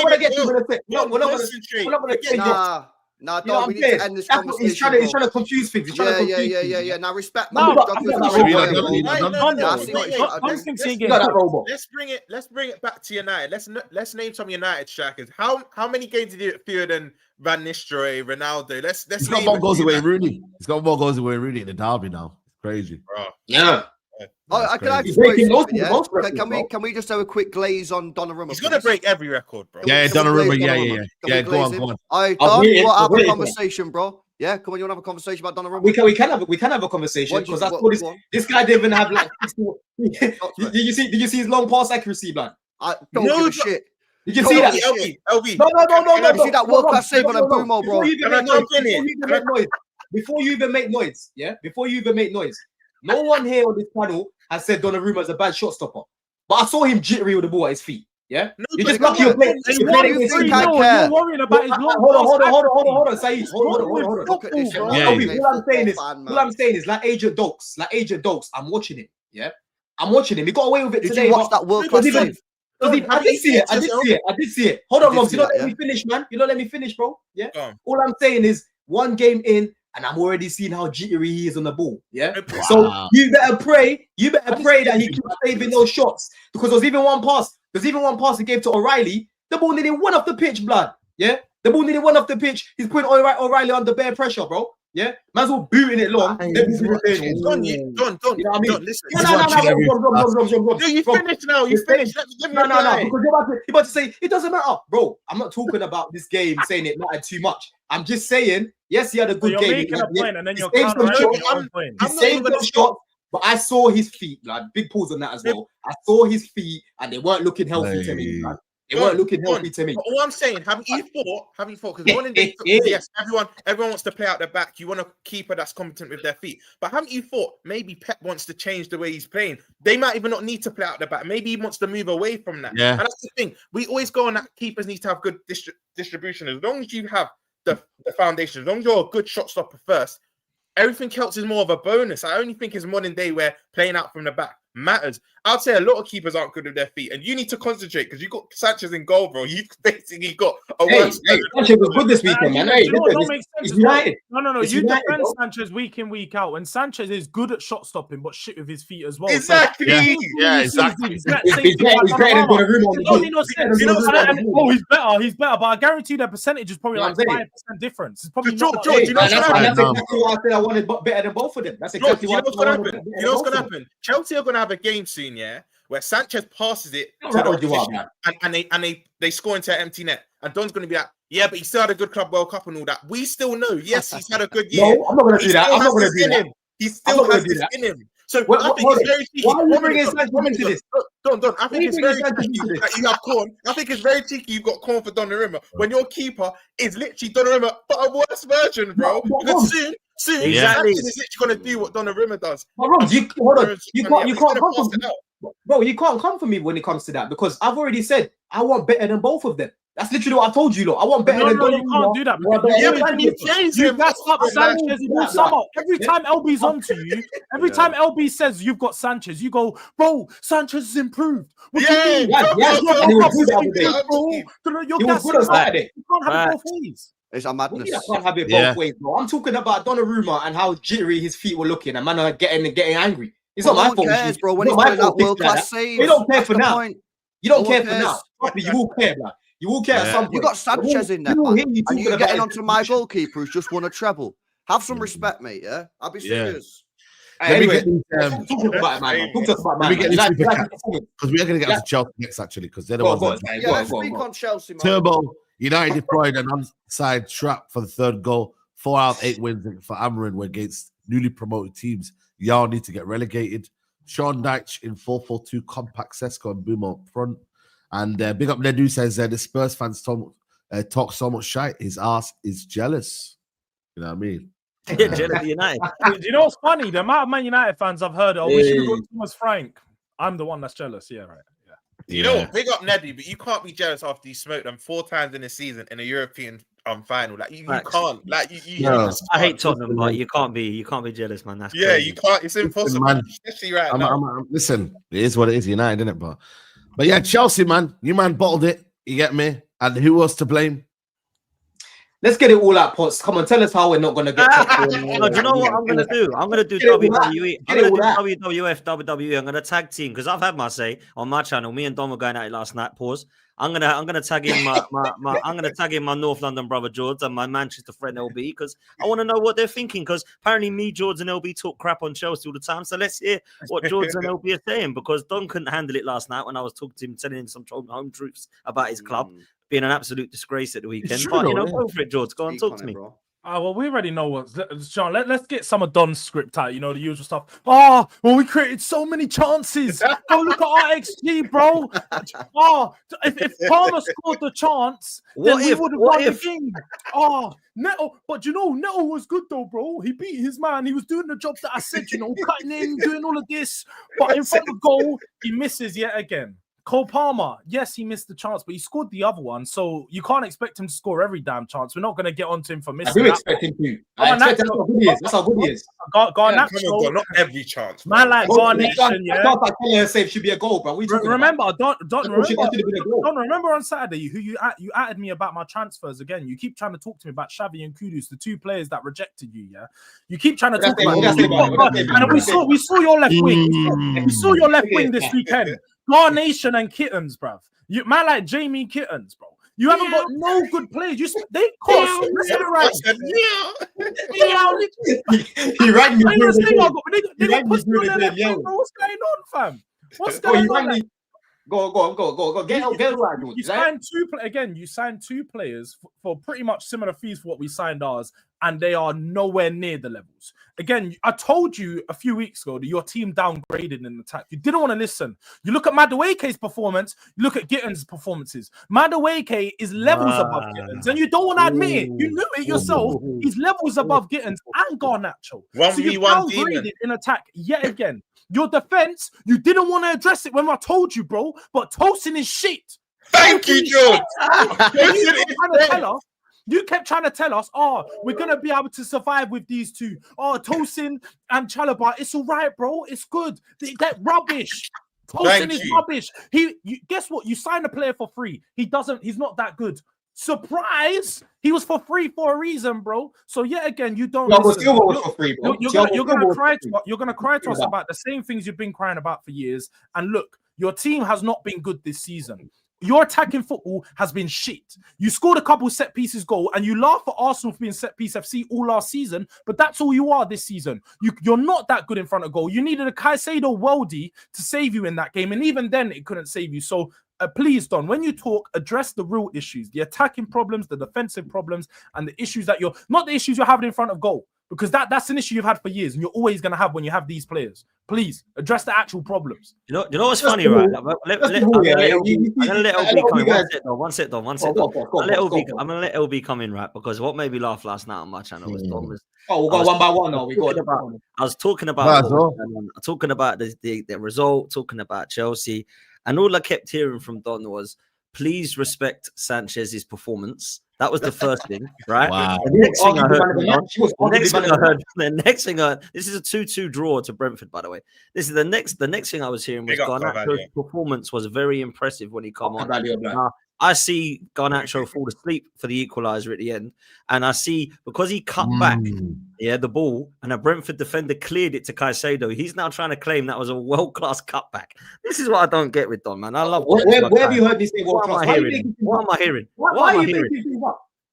not gonna change it. No, don't. We need to end this conversation. He's trying to confuse things. Yeah. Now respect. Let's bring it back to United. Let's name some United strikers. How many games did you fewer than Van Nistelrooy, Ronaldo? Let's got more goals away Rooney. He's got more goals away Rooney in the derby now. It's crazy. Bro. Yeah. Can we just have a quick glaze on Donnarumma? He's gonna break every record, bro. Yeah, Donnarumma. Yeah. Go on. All right, Don, we'll have a conversation, bro. Yeah, come on, you want to have a conversation about Donnarumma? We can have a conversation because I thought this guy didn't even have like. Did you see his long pass accuracy, man? I don't give a shit. Did you see that? LB. No. You see that world class save on a Brumo, bro? Before you even make noise, no one here on this panel has said Donnarumma is a bad shot stopper. But I saw him jittery with the ball at his feet. Yeah? You're just lucky you're playing. You're worrying about his long. Hold on, Saeed. Hold on. Look at this. All I'm saying is like Agent Dokes. I'm watching him. Yeah? I'm watching him. He got away with it today. Did you watch that world class save? I did see it. Hold on, Rob. You don't let me finish, man. You don't let me finish, bro. Yeah? All I'm saying is one game in, and I'm already seeing how jittery he is on the ball. Yeah. Wow. So you better pray that he keeps saving those shots. Because there's even one pass he gave to O'Reilly. The ball nearly went off the pitch, blood. Yeah. The ball nearly went off the pitch. He's putting O'Reilly under bare pressure, bro. Yeah. Man's all booting it long. Don't. You know what I mean? Listen. No, you finished now. You finished. No. Because you're about to say it doesn't matter, bro. I'm not talking about this game saying it mattered too much. I'm just saying, yes, he had a good game. You're making a point, and then you're counteracting. He saved some shots, but I saw his feet, like big pause on that as well. I saw his feet, and they weren't looking healthy to me. Like. They weren't looking healthy to me. But all I'm saying, haven't you thought? Because one in the yes, everyone wants to play out the back. You want a keeper that's competent with their feet. But haven't you thought maybe Pep wants to change the way he's playing? They might even not need to play out the back. Maybe he wants to move away from that. Yeah. And that's the thing. We always go on that keepers need to have good distribution. As long as you have the foundation, as long as you're a good shot stopper first, everything else is more of a bonus. I only think it's modern day where playing out from the back. matters. I'd say a lot of keepers aren't good with their feet, and you need to concentrate because you got Sanchez in goal, bro. You've basically got a Sanchez was good this weekend, man. You know what don't make sense? United. No. It's You United, defend bro. Sanchez week in, week out, and Sanchez is good at shot stopping, but shit with his feet as well. Exactly. Exactly. He's better than Donnarumma. Oh, he's better, but I guarantee their percentage is probably like 5% difference. It's probably not. George, you know that's exactly why I said I wanted better than both of them. That's exactly you know what's gonna happen? Chelsea are gonna have a game soon, yeah, where Sanchez passes it to the opposition, and they score into an empty net, and Don's gonna be like, yeah, but he still had a good Club World Cup and all that. We still know, yes, he's had a good year. No, I'm not gonna do that. I'm not gonna do that. He still has this in him. So I think it's very cheeky. Why are you bringing Sanchez into this? Don, I think it's very cheeky that you have Corn. I think it's very cheeky you've got Corn for Donnarumma when your keeper is literally Donnarumma, but a worse version, bro. Because soon Sanchez is literally going to do what Donnarumma does. You can't come for me when it comes to that because I've already said I want better than both of them. That's literally what I told you, look. I want better than Donnarumma. You can't do that. You mess up Sanchez all summer. Every time LB's onto you, every time LB says you've got Sanchez, you go, bro, Sanchez has improved. What do you mean? He was good on Saturday. You can't have it both ways. It's a madness. I can't have it both ways, bro. I'm talking about Donnarumma and how jittery his feet were looking, and man are getting angry. It's not my fault. Cares, bro. When he's playing that world-class save, we don't care for now. You don't care for now. You will care, man. You will care at some point. You got Sanchez in there, man. And you're getting onto my goalkeeper who's just won a treble. Have some respect, mate, yeah? I'll be serious. Anyway, talk about it, man. Talk to us about it, man. Because we are going to get onto Chelsea next, actually, because they're the ones that... Yeah, let's speak on Chelsea, man. Turbo, United deployed an onside trap for the third goal. 4 out of 8 wins for Amorim were against newly promoted teams. Y'all need to get relegated. Sean Dyche in 4-4-2, compact Sesko and Boom up front. And big up Nedu says the Spurs fans talk so much shite. His ass is jealous. You know what I mean? Yeah, jealous of United. Do you know what's funny? The amount of Man United fans I've heard, oh, we should have got Thomas Frank. I'm the one that's jealous. Yeah, right. Yeah. You know what? Big up Neddy, but you can't be jealous after you smoked them 4 times in a season in a European final. Like you can't. Like you I hate Tottenham, but you can't be jealous, man. That's crazy. You can't. It's impossible. Man, especially right now. Listen, it is what it is. United, isn't it? But yeah, Chelsea, man. You man bottled it. You get me? And who was to blame? Let's get it all out, Potts. Come on, tell us how we're not going to get do you know what I'm going to do? I'm going to do WWE. I'm going to do WWF, WWE. I'm going to tag team because I've had my say on my channel. Me and Dom were going at it last night. Pause. I'm gonna tag in my North London brother George and my Manchester friend LB because I want to know what they're thinking because apparently me, George, and LB talk crap on Chelsea all the time. So let's hear what George and LB are saying because Don couldn't handle it last night when I was talking to him, telling him some home truths about his club being an absolute disgrace at the weekend. But go for it, George. Go on, talk to me. Bro. Well, we already know what, Sean. Let's get some of Don's script out. You know the usual stuff. Oh, well, we created so many chances. Go look at our XG, bro. Oh, if Palmer scored the chance, then we would have won the game. Oh, Neto, but Neto was good though, bro. He beat his man. He was doing the job that I said. Cutting in, doing all of this, but in front of goal, he misses yet again. Cole Palmer, yes, he missed the chance, but he scored the other one, so you can't expect him to score every damn chance. We're not going to get onto him for missing. I do expect him to. That's how good he is. That's how good he is. Garnacho, not every chance. Man, like Garnation, yeah. Save should be a goal, bro. Remember on Saturday, who you added me about my transfers again. You keep trying to talk to me about Xavi and Kudus, the 2 players that rejected you. Yeah, you keep trying to talk about them. And we saw your left wing. We saw your left wing this weekend. Garnation and Kittens, bruv. You man like Jamie Kittens, bro. You haven't got no good players. They cost. Listen to right. He rang me. What's going on, fam? What's going on? Go. Get right. You signed 2 again. You signed 2 players for pretty much similar fees for what we signed ours, and they are nowhere near the levels. Again, I told you a few weeks ago that your team downgraded in attack. You didn't want to listen. You look at Madueke's performance. You look at Gittins' performances. Madueke is levels above Gittins, and you don't want to admit it. You knew it yourself. He's levels above Gittins and Garnacho. So you downgraded in attack yet again. Your defense, you didn't want to address it when I told you, bro. But Tosin is shit. Thank you, George. You kept trying to tell us, oh, we're going to be able to survive with these two. Oh, Tosin and Chalobah, it's all right, bro. It's good. That rubbish. Tosin is rubbish. Guess what? You signed a player for free. He's not that good. Surprise! He was for free for a reason, bro. So yet again, you don't. Silva was for free, bro. You're gonna cry to us about the same things you've been crying about for years. And look, your team has not been good this season. Your attacking football has been shit. You scored a couple set pieces goal, and you laugh at Arsenal for being set piece FC all last season, but that's all you are this season. You're not that good in front of goal. You needed a Caicedo worldie to save you in that game, and even then, it couldn't save you. So please, Don, when you talk, address the real issues, the attacking problems, the defensive problems, and the issues that not the issues you're having in front of goal, because that's an issue you've had for years, and you're always going to have when you have these players. Please address the actual problems. You know what's funny, right? I'm gonna let LB come in. One sec, Don. I'm gonna let LB come in, right? Because what made me laugh last night on my channel was Don was. Oh, we'll go one by one. I was talking about the result, talking about Chelsea, and all I kept hearing from Don was, "Please respect Sanchez's performance." That was the first thing, right? Wow. The next thing I heard, this is a 2-2 draw to Brentford, by the way. This is the next thing I was hearing was Garnacho's performance was very impressive when he come on. I see Garnacho fall asleep for the equaliser at the end, and I see because he cut back, the ball, and a Brentford defender cleared it to Caicedo. He's now trying to claim that was a world-class cutback. This is what I don't get with Don, man. I love. Where have you heard me say world-class? What am I hearing?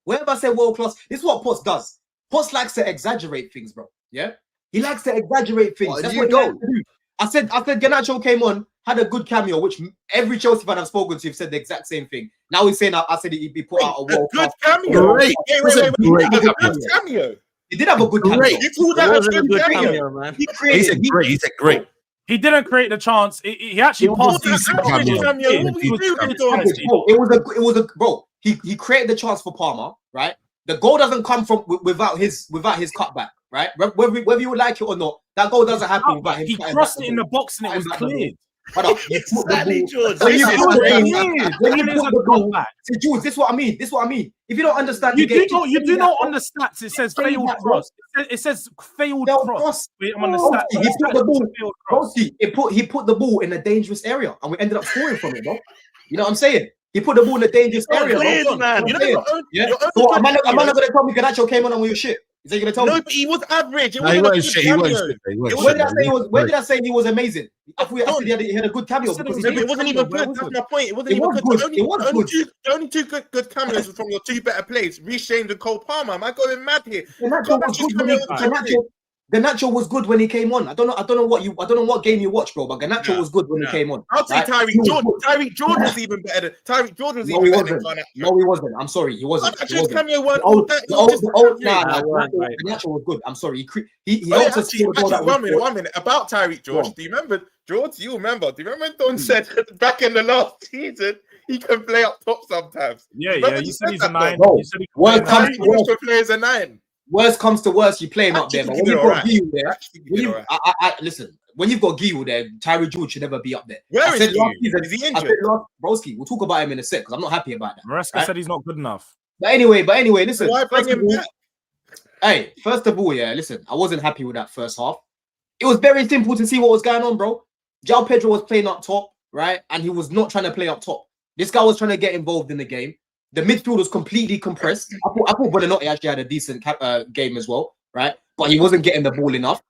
Where have I said world-class? This is what Potts does. Potts likes to exaggerate things, bro. Yeah, he likes to exaggerate things. That's what he likes to do. I said Garnacho came on, had a good cameo, which every Chelsea fan I've spoken to have said the exact same thing. Now he's saying I said he put out a world-class cameo. Wait. Cameo. He did have a good cameo. You called that a good cameo, man. He said great. He didn't create the chance. He actually passed. Bro. He created the chance for Palmer, right? The goal doesn't come from without his cutback, right? Whether you like it or not, that goal doesn't happen without him. He crossed it in the box and it was cleared. George, this is what I mean. If you don't understand, you do know on the stats it says failed cross. It says failed cross. I'm on the stats. He put the ball in a dangerous area, and we ended up scoring from it, bro. You know what I'm saying? He put the ball in a dangerous area. Man. So am I not going to tell me Garnacho came on with your shit? Is he going to tell me? No, but he was average. Where did I say he was amazing? I thought he had a good cameo. It wasn't even good. That's my point. It wasn't even good. The only two good cameos were from your two better plays, Reece James and Cole Palmer. Am I going mad here? Garnacho was good when he came on. I don't know what game you watched, bro, but Garnacho was good when he came on. I'll say Tyreek Jordan. Tyreek Jordan was even better. Tyreek Jordan was even better than Garnacho. No, he wasn't. I'm sorry, he wasn't. Garnacho's cameo weren't Garnacho was good. I'm sorry. He helped us. One minute about Tyreek George. Do you remember, George? Do you remember when Don said back in the last season he can play up top sometimes? Yeah. You said he's a 9. Players a 9. Worst comes to worst, you play him up there. But when you've got Guiu there, listen, when you've got Guiu there, Tyreek George should never be up there. Where is he? Is he injured? Broski, we'll talk about him in a sec because I'm not happy about that. Maresca said he's not good enough. But anyway, listen. Why bring him back? Hey, first of all, listen, I wasn't happy with that first half. It was very simple to see what was going on, bro. João Pedro was playing up top, right? And he was not trying to play up top. This guy was trying to get involved in the game. The midfield was completely compressed. I thought whether or not he actually had a decent game as well, right? But he wasn't getting the ball enough.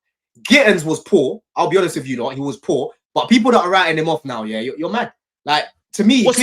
Gittins was poor. I'll be honest with you, he was poor. But people that are writing him off now, you're mad. Like, to me, hold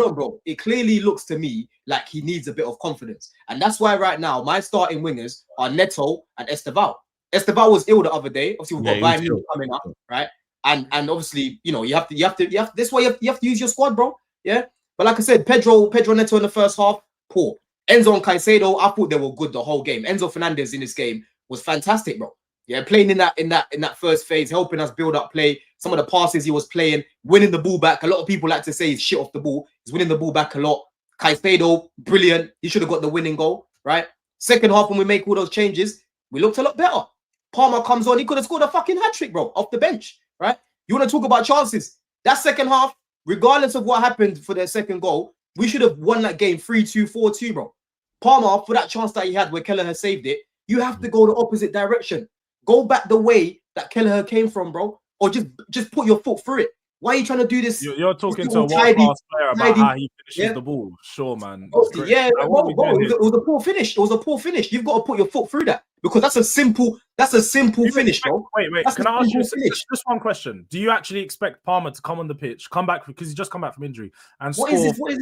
on, bro. It clearly looks to me like he needs a bit of confidence. And that's why right now, my starting wingers are Neto and Esteval. Esteval was ill the other day. Obviously, we've got Bayern Munich coming up, right? And obviously, you have to. This way, you have to use your squad, bro. Yeah, but like I said, Pedro Neto in the first half, poor. Enzo and Caicedo, I thought they were good the whole game. Enzo Fernandez in this game was fantastic, bro. Yeah, playing in that first phase, helping us build up play. Some of the passes he was playing, winning the ball back. A lot of people like to say he's shit off the ball. He's winning the ball back a lot. Caicedo, brilliant. He should have got the winning goal, right? Second half, when we make all those changes, we looked a lot better. Palmer comes on, he could have scored a fucking hat-trick, bro, off the bench, right? You want to talk about chances? That second half, regardless of what happened for their second goal, we should have won that game 3-2, 4-2, bro. Palmer, for that chance that he had where Kelleher saved it, you have to go the opposite direction. Go back the way that Kelleher came from, bro. Or just put your foot through it. Why are you trying to do this? You're talking to a world-class player about how he finishes the ball. Sure, man. Yeah, it was a poor finish. It was a poor finish. You've got to put your foot through that because that's a simple finish, bro. Wait. Can I ask you just one question? Do you actually expect Palmer to come on the pitch, come back because he's just come back from injury and score? Wait.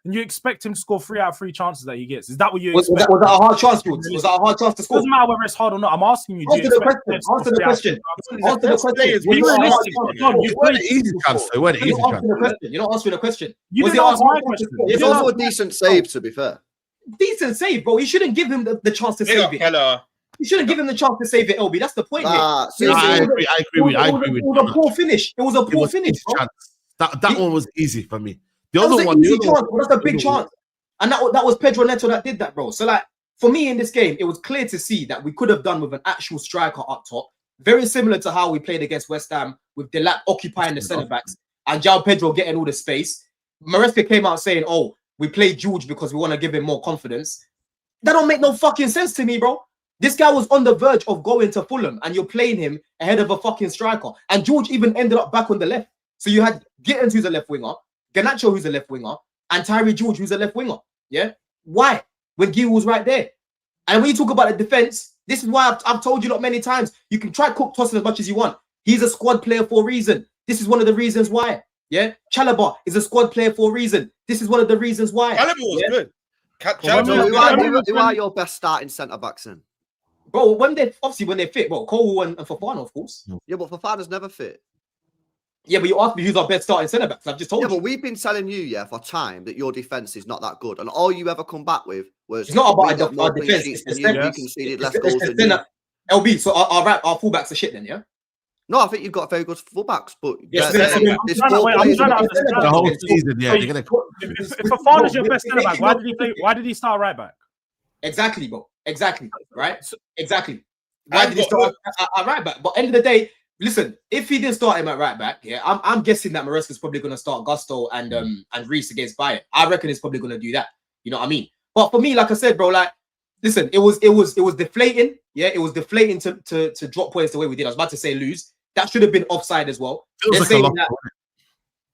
And you expect him to score 3 out of 3 chances that he gets? Is that what you expect? Was that a hard chance, George? Was that a hard chance to score? Doesn't matter whether it's hard or not. I'm asking you. Answer the question. You're not answering the question. You didn't answer my question. It's also a decent save, to be fair. Decent save, bro. You shouldn't give him the chance to save it. You shouldn't give him the chance to save it, LB. That's the point. I agree with it was a poor finish. It was a poor finish. That one was easy for me. That's a big chance. And that was Pedro Neto that did that, bro. So, like, for me in this game, it was clear to see that we could have done with an actual striker up top. Very similar to how we played against West Ham with Delap occupying the centre-backs and João Pedro getting all the space. Maresca came out saying, oh, we played George because we want to give him more confidence. That don't make no fucking sense to me, bro. This guy was on the verge of going to Fulham and you're playing him ahead of a fucking striker. And George even ended up back on the left. So you had Gittins, who's a left winger, Garnacho, who's a left winger, and Tyree George, who's a left winger. Yeah? Why? When Gil was right there. And when you talk about the defense, this is why I've told you not many times, you can try cook Tosin as much as you want. He's a squad player for a reason. This is one of the reasons why. Yeah? Chalobah is a squad player for a reason. This is one of the reasons why. Chalobah was good. Who are your best starting centre-backs then? Bro, when they fit, bro, Cole and Fofana, of course. Yeah, but Fofana's never fit. Yeah, but you asked me who's our best starting centre-backs. I've just told you. Yeah, but we've been telling you, for time that your defence is not that good. And all you ever come back with was... It's not about our defence. You conceded less goals than you. LB, so our fullbacks are shit then, yeah? No, I think you've got very good fullbacks, but... Yes, the whole season, yeah. If Fofana's your best centre-back, why did he start right back? Exactly, bro. Exactly, right? Exactly. Why did he start at right back? But end of the day, listen, if he didn't start him at right back, yeah, I'm guessing that Maresca's probably going to start Gusto and Reece against Bayern. I reckon he's probably going to do that. You know what I mean? But for me, like I said, bro, like, listen, it was deflating. Yeah, it was deflating to drop points the way we did. I was about to say lose. That should have been offside as well. Yeah,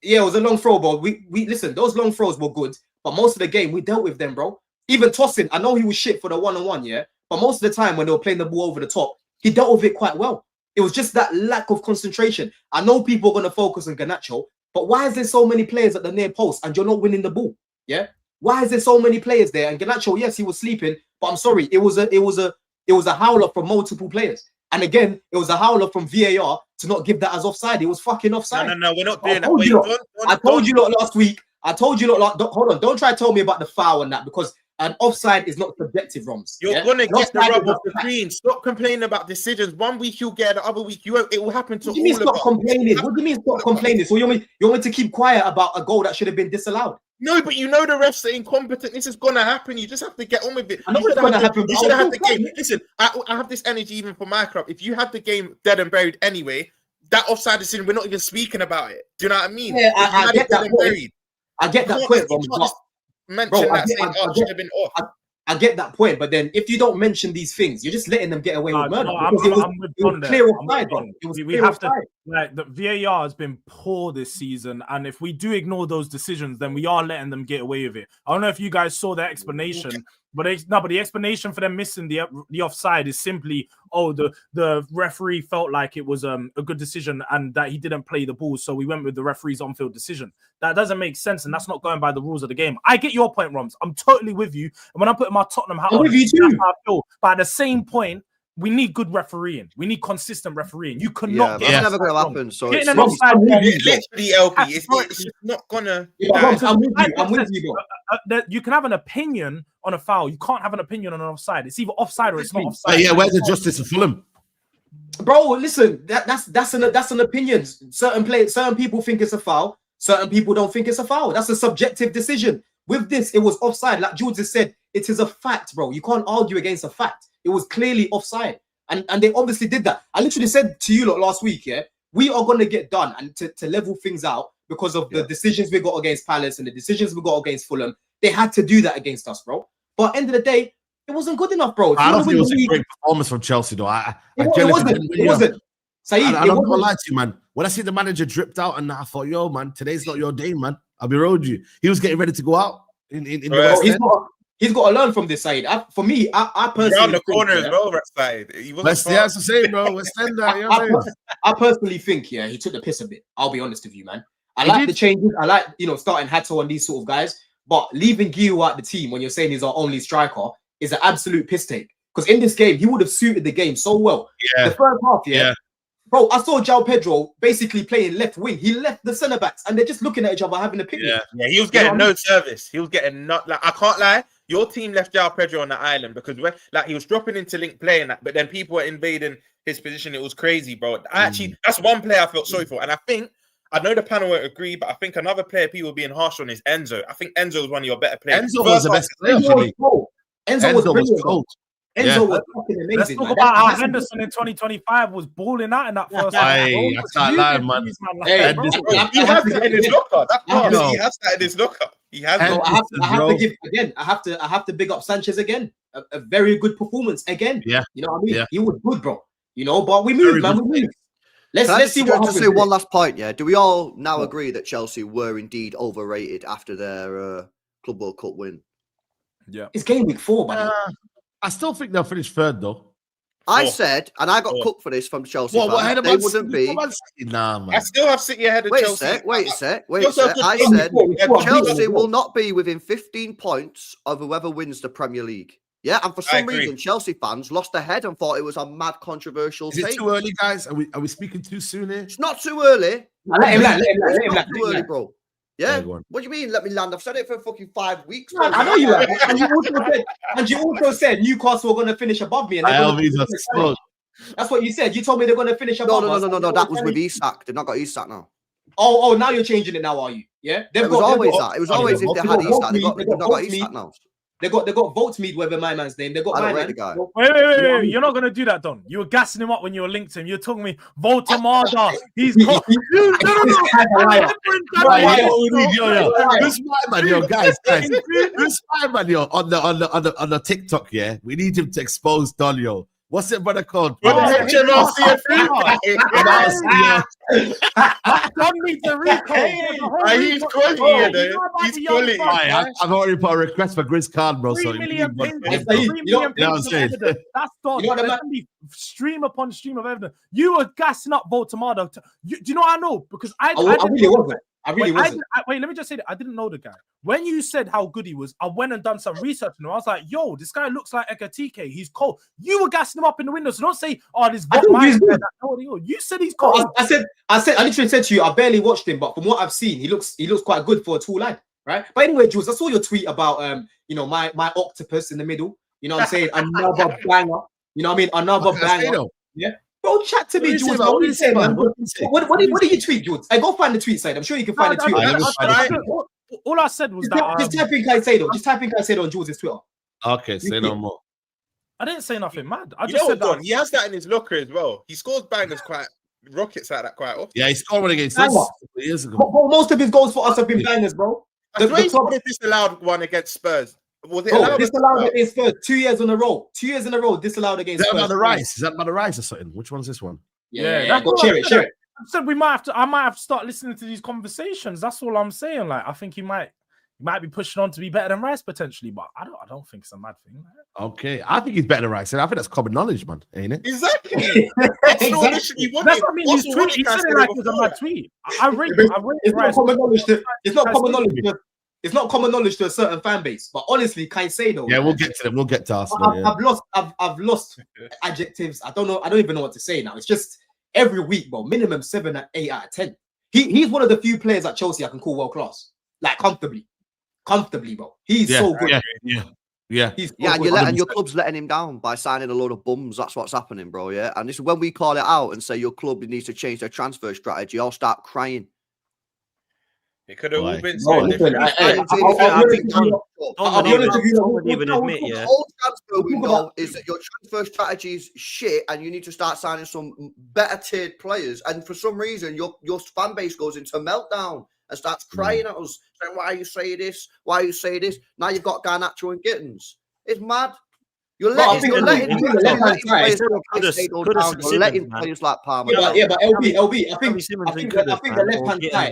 it was a long throw, but we listen, those long throws were good, but most of the game we dealt with them, bro. Even Tosin, I know he was shit for the one-on-one, yeah, but most of the time when they were playing the ball over the top, he dealt with it quite well. It was just that lack of concentration. I know people are going to focus on Garnacho, but why is there so many players at the near post and you're not winning the ball? Yeah, why is there so many players there? And Garnacho, yes, he was sleeping, but I'm sorry, it was a howler from multiple players. And again, it was a howler from VAR to not give that as offside. It was fucking offside. No, we're not doing that. I told you lot last week. Hold on, don't try to tell me about the foul and that because an offside is not subjective, Roms. You're gonna get the rub off the green. Stop complaining about decisions. 1 week you'll get it, the other week you won't. It will happen to all of us. What do you mean stop complaining? What do you mean stop complaining? So you want me to keep quiet about a goal that should have been disallowed? No, but you know the refs are incompetent. This is gonna happen. You just have to get on with it. I know it's gonna happen. You should have the game. Listen, I have this energy even for my club. If you had the game dead and buried anyway, that offside decision, we're not even speaking about it. Do you know what I mean? Yeah, I get that point. I get that point, should have been off. I get that point, but then if you don't mention these things, you're just letting them get away with murder. I'm with clear offside, bro. We have to, like, the VAR has been poor this season, and if we do ignore those decisions, then we are letting them get away with it. I don't know if you guys saw the explanation, but the explanation for them missing the offside is simply, the referee felt like it was a good decision and that he didn't play the ball, so we went with the referee's on-field decision. That doesn't make sense, and that's not going by the rules of the game. I get your point, Roms. I'm totally with you, and when I put my Tottenham hat on, that's how I feel. But at the same point, we need good refereeing. We need consistent refereeing. You cannot get that's never going to happen. So it's literally LP. It's not gonna. I'm with you. You can have an opinion on a foul. You can't have an opinion on an offside. It's either offside or it's not offside. Yeah, where's the justice for Fulham? Bro, listen, that's an opinion. Certain people think it's a foul. Certain people don't think it's a foul. That's a subjective decision. With this, it was offside. Like Jules has said, it is a fact, bro. You can't argue against a fact. It was clearly offside. And they obviously did that. I literally said to you lot last week, yeah, we are going to get done and to level things out. because of the decisions we got against Palace and the decisions we got against Fulham. They had to do that against us, bro. But at the end of the day, it wasn't good enough, bro. I don't think it was a great performance from Chelsea, though. It wasn't. Saeed, I'm not gonna lie to you, man. When I see the manager dripped out, and I thought, yo, man, today's not your day, man. I'll be real with you. He was getting ready to go out in the West End. He's got to learn from this side. For me, I personally around the corner as well, that side. That's the same, bro. West End, I personally think, he took the piss a bit. I'll be honest with you, man. I like the changes. I like, starting Hato and these sort of guys. But leaving Guiu out the team when you're saying he's our only striker is an absolute piss take. Because in this game, he would have suited the game so well. Yeah. The first half, bro, I saw João Pedro basically playing left wing. He left the centre backs and they're just looking at each other having a picnic. Yeah, he was getting no service. He was getting I can't lie. Your team left João Pedro on the island because he was dropping into link playing that, but then people were invading his position. It was crazy, bro. Actually, that's one player I felt sorry for. And I know the panel won't agree, but I think another player people were being harsh on is Enzo. I think Enzo was one of your better players. Enzo was the best player for me. Enzo was brilliant. Enzo was fucking amazing. Let's talk about how Henderson in 2025 was balling out in that first half. I can't lie, man. He has that in his locker. He has that in his locker. He has. I have to big up Sanchez again. A very good performance again. Yeah, you know what I mean. Yeah. He was good, bro. But we moved, man. We moved. Let's see what happens. Say one last point. Yeah, do we all now agree that Chelsea were indeed overrated after their Club World Cup win? Yeah, it's game week 4, buddy. I still think they'll finish third, though. I said, and I got cooked for this from Chelsea. They wouldn't be. Nah, man. I still have City ahead of Chelsea. Wait a sec. I said Chelsea will not be within 15 points of whoever wins the Premier League. Yeah, and for some reason, Chelsea fans lost their head and thought it was a mad controversial take. Is it too early, guys? Are we speaking too soon here? It's not too early. Let him land. Too early, bro. Yeah. What do you mean? Let me land. I've said it for fucking 5 weeks. I know you have. And you also said Newcastle were going to finish above me. And that's what you said. You told me they're going to finish above us. No. That was with Isak. They've not got Isak now. Oh, now you're changing it now, are you? Yeah. It was always if they had Isak. They've not got Isak now. They got Voltmead, whatever my man's name. They got my man. The guy. Wait. You're not going to do that, Don. You were gassing him up when you were linked to him. You're talking me, Voltamada. He's got... Who's my man, yo, guys. Who's my man, yo, on the TikTok, yeah? We need him to expose Don, yo. What's it, brother, called? Don needs a recall. He's quality, He's quality. I've already put a request for Grizz card, bro. So million that's Don. There's be stream upon stream of evidence. You were gassing up Voltamada. Do you know what I know? Because I really wasn't. Wait, let me just say that I didn't know the guy. When you said how good he was, I went and done some research on him. I was like, yo, this guy looks like Ekatike. He's cold. You were gassing him up in the window. So don't say, this you said he's cold. I literally said to you, I barely watched him, but from what I've seen, he looks quite good for a tall lad, right? But anyway, Jules, I saw your tweet about my octopus in the middle. You know what I'm saying? Another banger. You know what I mean? Another banger. Yeah. Bro, chat to me, Jules. What do you say, man? What do you tweet, Jules? Hey, go find the tweet side. I'm sure you can find the tweet. All I said was that... Just type in Caicedo. Just type in Caicedo on Jules' Twitter. Okay, say no more. I didn't say nothing mad. I You just know said what, that. Don? He has that in his locker as well. He scores bangers rockets like that quite often. Yeah, he scored one against us years ago. Most of his goals for us have been bangers, bro. The top disallowed one against Spurs. Was it allowed? Disallowed against Spurs 2 years in a row. 2 years in a row disallowed against Spurs. Is that about the rise or something? Which one's this one? Yeah. Share it. I said I might have to start listening to these conversations. That's all I'm saying. Like, I think he might be pushing on to be better than Rice potentially, but I don't think it's a mad thing. Okay, I think he's better than Rice. I think that's common knowledge, man, ain't it? Exactly. That's what I mean. He said it like it's a mad tweet. I rate Rice. It's not common knowledge. It's not common knowledge to a certain fan base, but honestly, Caicedo. Yeah, we'll get to them. We'll get to Arsenal. I've lost adjectives. I don't even know what to say now. It's just every week, bro. Minimum 7 or 8 out of 10. He's one of the few players at Chelsea I can call world class, like comfortably, bro. He's so good. Yeah. And your club's letting him down by signing a load of bums. That's what's happening, bro. Yeah, and this is when we call it out and say your club needs to change their transfer strategy. I'll start crying. It could have all been so different. I'll be honest with you. Even admit, yeah. The whole transfer window is that your transfer strategy is shit, and you need to start signing some better tiered players. And for some reason, your fan base goes into meltdown. and starts crying at us, saying, "Why are you saying this? Why are you saying this?" Now you've got Garnacho and Gittins. It's mad. You're letting players like Palmer. Yeah, but LB, I think the left hand side.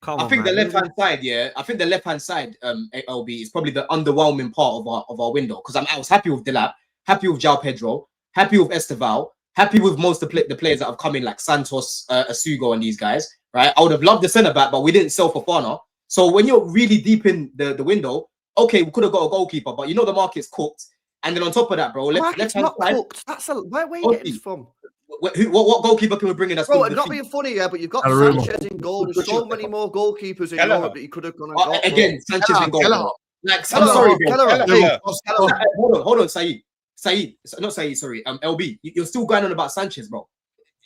I think the left hand side, yeah. I think the left hand side, LB, is probably the underwhelming part of our window, because I was happy with Delap, happy with João Pedro, happy with Esteval, happy with most of the players that have come in, like Santos, Asugo, and these guys. Right? I would have loved the centre back, but we didn't sell Fofana. So when you're really deep in the window, okay, we could have got a goalkeeper, but you know the market's cooked. And then on top of that, bro, left hand side. Cooked. That's where are you getting this from? What goalkeeper can we bring in? That's bro, not being funny, yeah, but you've got Sanchez in goal. There's so many more goalkeepers in Europe that you could have gone and got. Again, Sanchez in goal. Like, I'm sorry, bro. Hold on, Saeed, not Saeed. Sorry, LB. You're still going on about Sanchez, bro.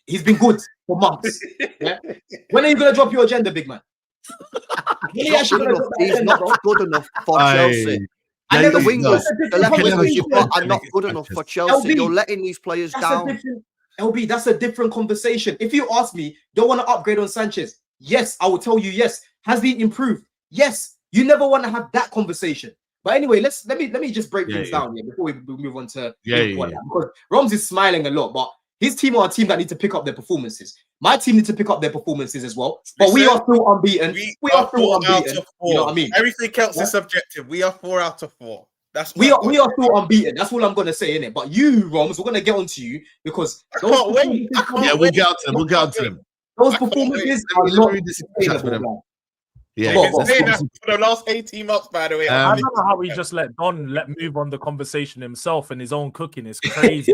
He's been good for months. Yeah? When are you gonna drop your agenda, big man? He's not good enough for Chelsea. And then the wingers, the left wingers you've got are not good enough for Chelsea. You're letting these players down. LB, that's a different conversation. If you ask me, don't want to upgrade on Sanchez? Yes, I will tell you yes. Has he improved? Yes. You never want to have that conversation. But anyway, let me just break things down here before we move on to because Roms is smiling a lot, but his team are a team that need to pick up their performances. My team need to pick up their performances as well. But we are still unbeaten. We are still unbeaten. You know what I mean? Everything else is subjective. We are 4 out of 4. We are still unbeaten. That's all I'm gonna say, innit? But you, Roms, we're gonna get onto you because I can't wait. We'll get out to them. We'll get out to them. Those performances are not sustainable. Yeah, for the last 18 months, by the way. I don't know how he just let Don move on the conversation himself, and his own cooking is crazy.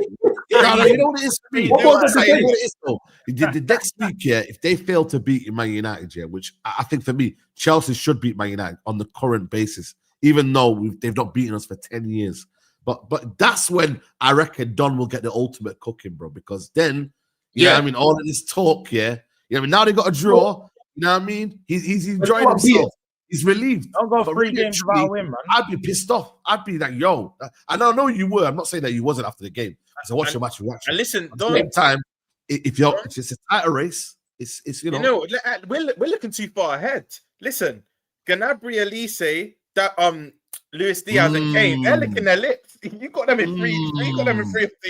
You know what it is for me? The next week, if they fail to beat Man United, which I think for me, Chelsea should beat Man United on the current basis, even though they've not beaten us for 10 years. But that's when I reckon Don will get the ultimate cooking, bro, because then, I mean, all of this talk, now they got a draw. You know what I mean? He's enjoying himself. He's relieved. Don't go 3 games without a win, man. I'd be pissed off. I'd be like, yo. And I know you were. I'm not saying that you wasn't after the game. So watch your match reaction. And listen, at the same time, if it's a tighter race, it's we're looking too far ahead. Listen, Gnabry, Elise, that Luis Diaz and Kane, they're licking their lips. You got them in 3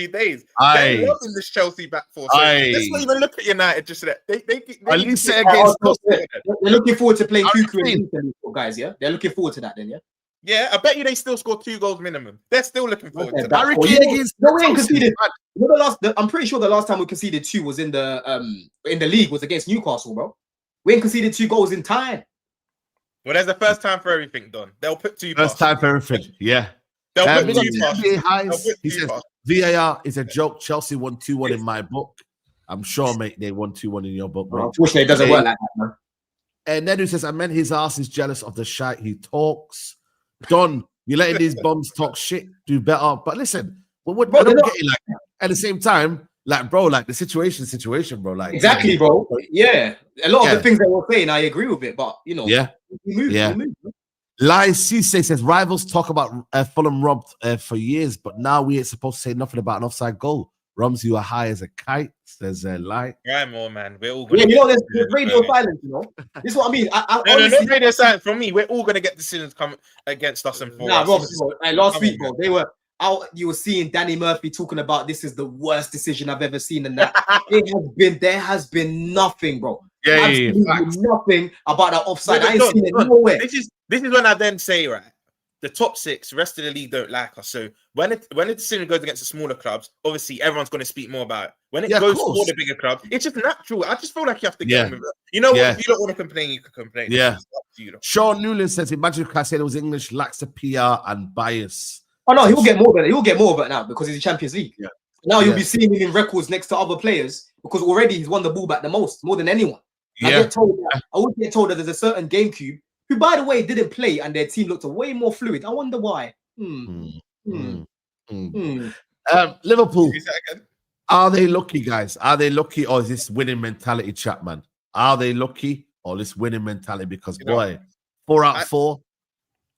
days. They're loving this Chelsea back four. So let's not even look at United just that. They Elise against they're looking forward to playing Cuckoo guys, yeah? They're looking forward to that then, yeah? Yeah, I bet you they still score 2 goals minimum. They're still looking forward to that. We ain't conceded. I'm pretty sure the last time we conceded 2 was in the league was against Newcastle, bro. We ain't conceded 2 goals in time. Well, there's a first time for everything, Don. They'll put 2 first time for everything. Yeah. They'll put 2 passes. He says VAR is a joke. Chelsea won 2-1 in my book. I'm sure, mate, they won 2-1 in your book, bro. Unfortunately, it doesn't work like that, man. And Nedu says, I meant his ass is jealous of the shite he talks. Don, you're letting these bums talk shit, do better. But listen, I don't get it, like, at the same time, like, bro, like the situation, bro. Like exactly, bro. Yeah. A lot of the things that we're saying, I agree with it, but we move. Lai Cisse says rivals talk about Fulham robbed for years, but now we ain't supposed to say nothing about an offside goal. Rums, you are high as a kite. There's a light. Right, more man. We're all there's radio silence. This is what I mean. No, not radio silence from me. We're all gonna get decisions come against us and for us. Last week, bro, they were out. You were seeing Danny Murphy talking about this is the worst decision I've ever seen, and that there has been nothing, bro. Nothing about that offside. I ain't seen it nowhere. This is when I then say, right, the top 6, the rest of the league don't like us. So when the decision goes against the smaller clubs, obviously everyone's going to speak more about it. When it goes for the bigger clubs, it's just natural. I just feel like you have to get with it. You know what? If you don't want to complain, you can complain. Yeah. Sean Newland says, imagine if Caicedo was English, lacks the PR and bias. Oh no, he'll get more of it. He'll get more of it now because he's in Champions League. Yeah. Now you'll be seeing him in records next to other players because already he's won the ball back the most, more than anyone. I would get told that there's a certain GameCube who, by the way, didn't play and their team looked way more fluid. I wonder why. Liverpool, are they lucky, guys? Are they lucky, or is this winning mentality, Chapman? Are they lucky, or this winning mentality? Because 4 out of 4.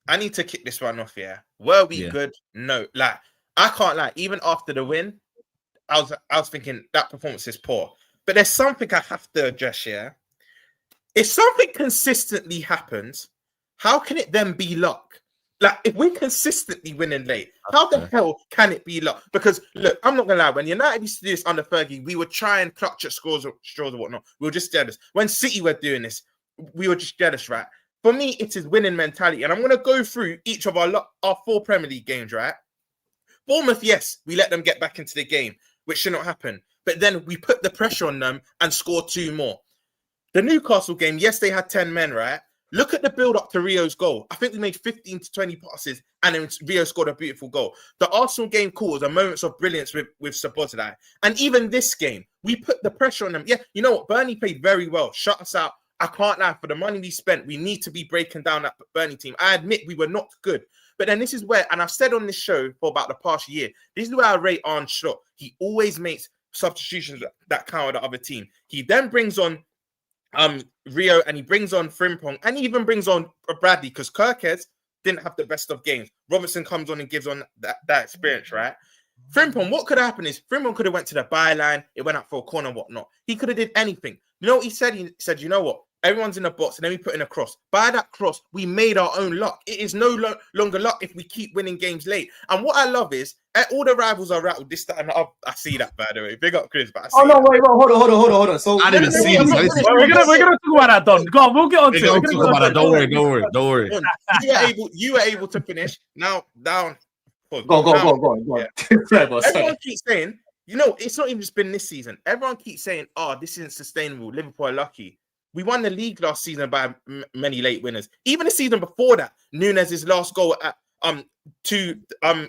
I need to kick this one off. Yeah, were we good? No, like I can't lie. Even after the win, I was thinking that performance is poor. But there's something I have to address. Yeah, if something consistently happens, how can it then be luck? Like, if we're consistently winning late, how the hell can it be luck? Because, look, I'm not going to lie. When United used to do this under Fergie, we would try and clutch at straws or whatnot. We were just jealous. When City were doing this, we were just jealous, right? For me, it is winning mentality. And I'm going to go through each of our 4 Premier League games, right? Bournemouth, yes, we let them get back into the game, which should not happen. But then we put the pressure on them and scored 2 more. The Newcastle game, yes, they had 10 men, right? Look at the build-up to Rio's goal. I think we made 15 to 20 passes, and then Rio scored a beautiful goal. The Arsenal game was a moments of brilliance with Szoboszlai. And even this game, we put the pressure on them. Yeah, you know what? Burnley played very well. Shut us out. I can't lie. For the money we spent, we need to be breaking down that Burnley team. I admit we were not good. But then this is where, and I've said on this show for about the past year, this is where I rate Arne Slot. He always makes substitutions that counter the other team. He then brings on Rio, and he brings on Frimpong, and he even brings on Bradley, because Kirkes didn't have the best of games. Robertson comes on and gives on that experience, right? Frimpong, what could happen is Frimpong could have went to the byline, it went up for a corner, whatnot. He could have did anything. You know what he said? He said, you know what? Everyone's in the box, and then we put in a cross. By that cross, we made our own luck. It is no longer luck if we keep winning games late. And what I love is all the rivals are rattled this time. I see that, by the way. Big up, Chris. But I see wait, hold on. So I didn't see this. We're gonna talk about that, Don. Go on, we'll get on to it. Talk about that. Don't worry. You were able to finish. Now, down. Go on. Yeah. Everyone keeps saying, you know, it's not even just been this season. Everyone keeps saying, oh, this isn't sustainable. Liverpool are lucky. We won the league last season by many late winners. Even the season before that, Núñez's last goal at 2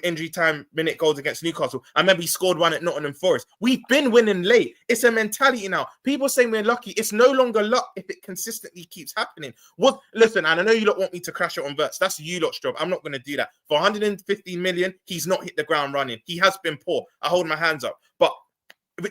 injury time minute goals against Newcastle. I remember he scored one at Nottingham Forest. We've been winning late. It's a mentality now. People saying we're lucky. It's no longer luck if it consistently keeps happening. Listen, and I know you lot want me to crash it on Verts. That's you lot's job. I'm not going to do that. For 150 million, he's not hit the ground running. He has been poor. I hold my hands up. But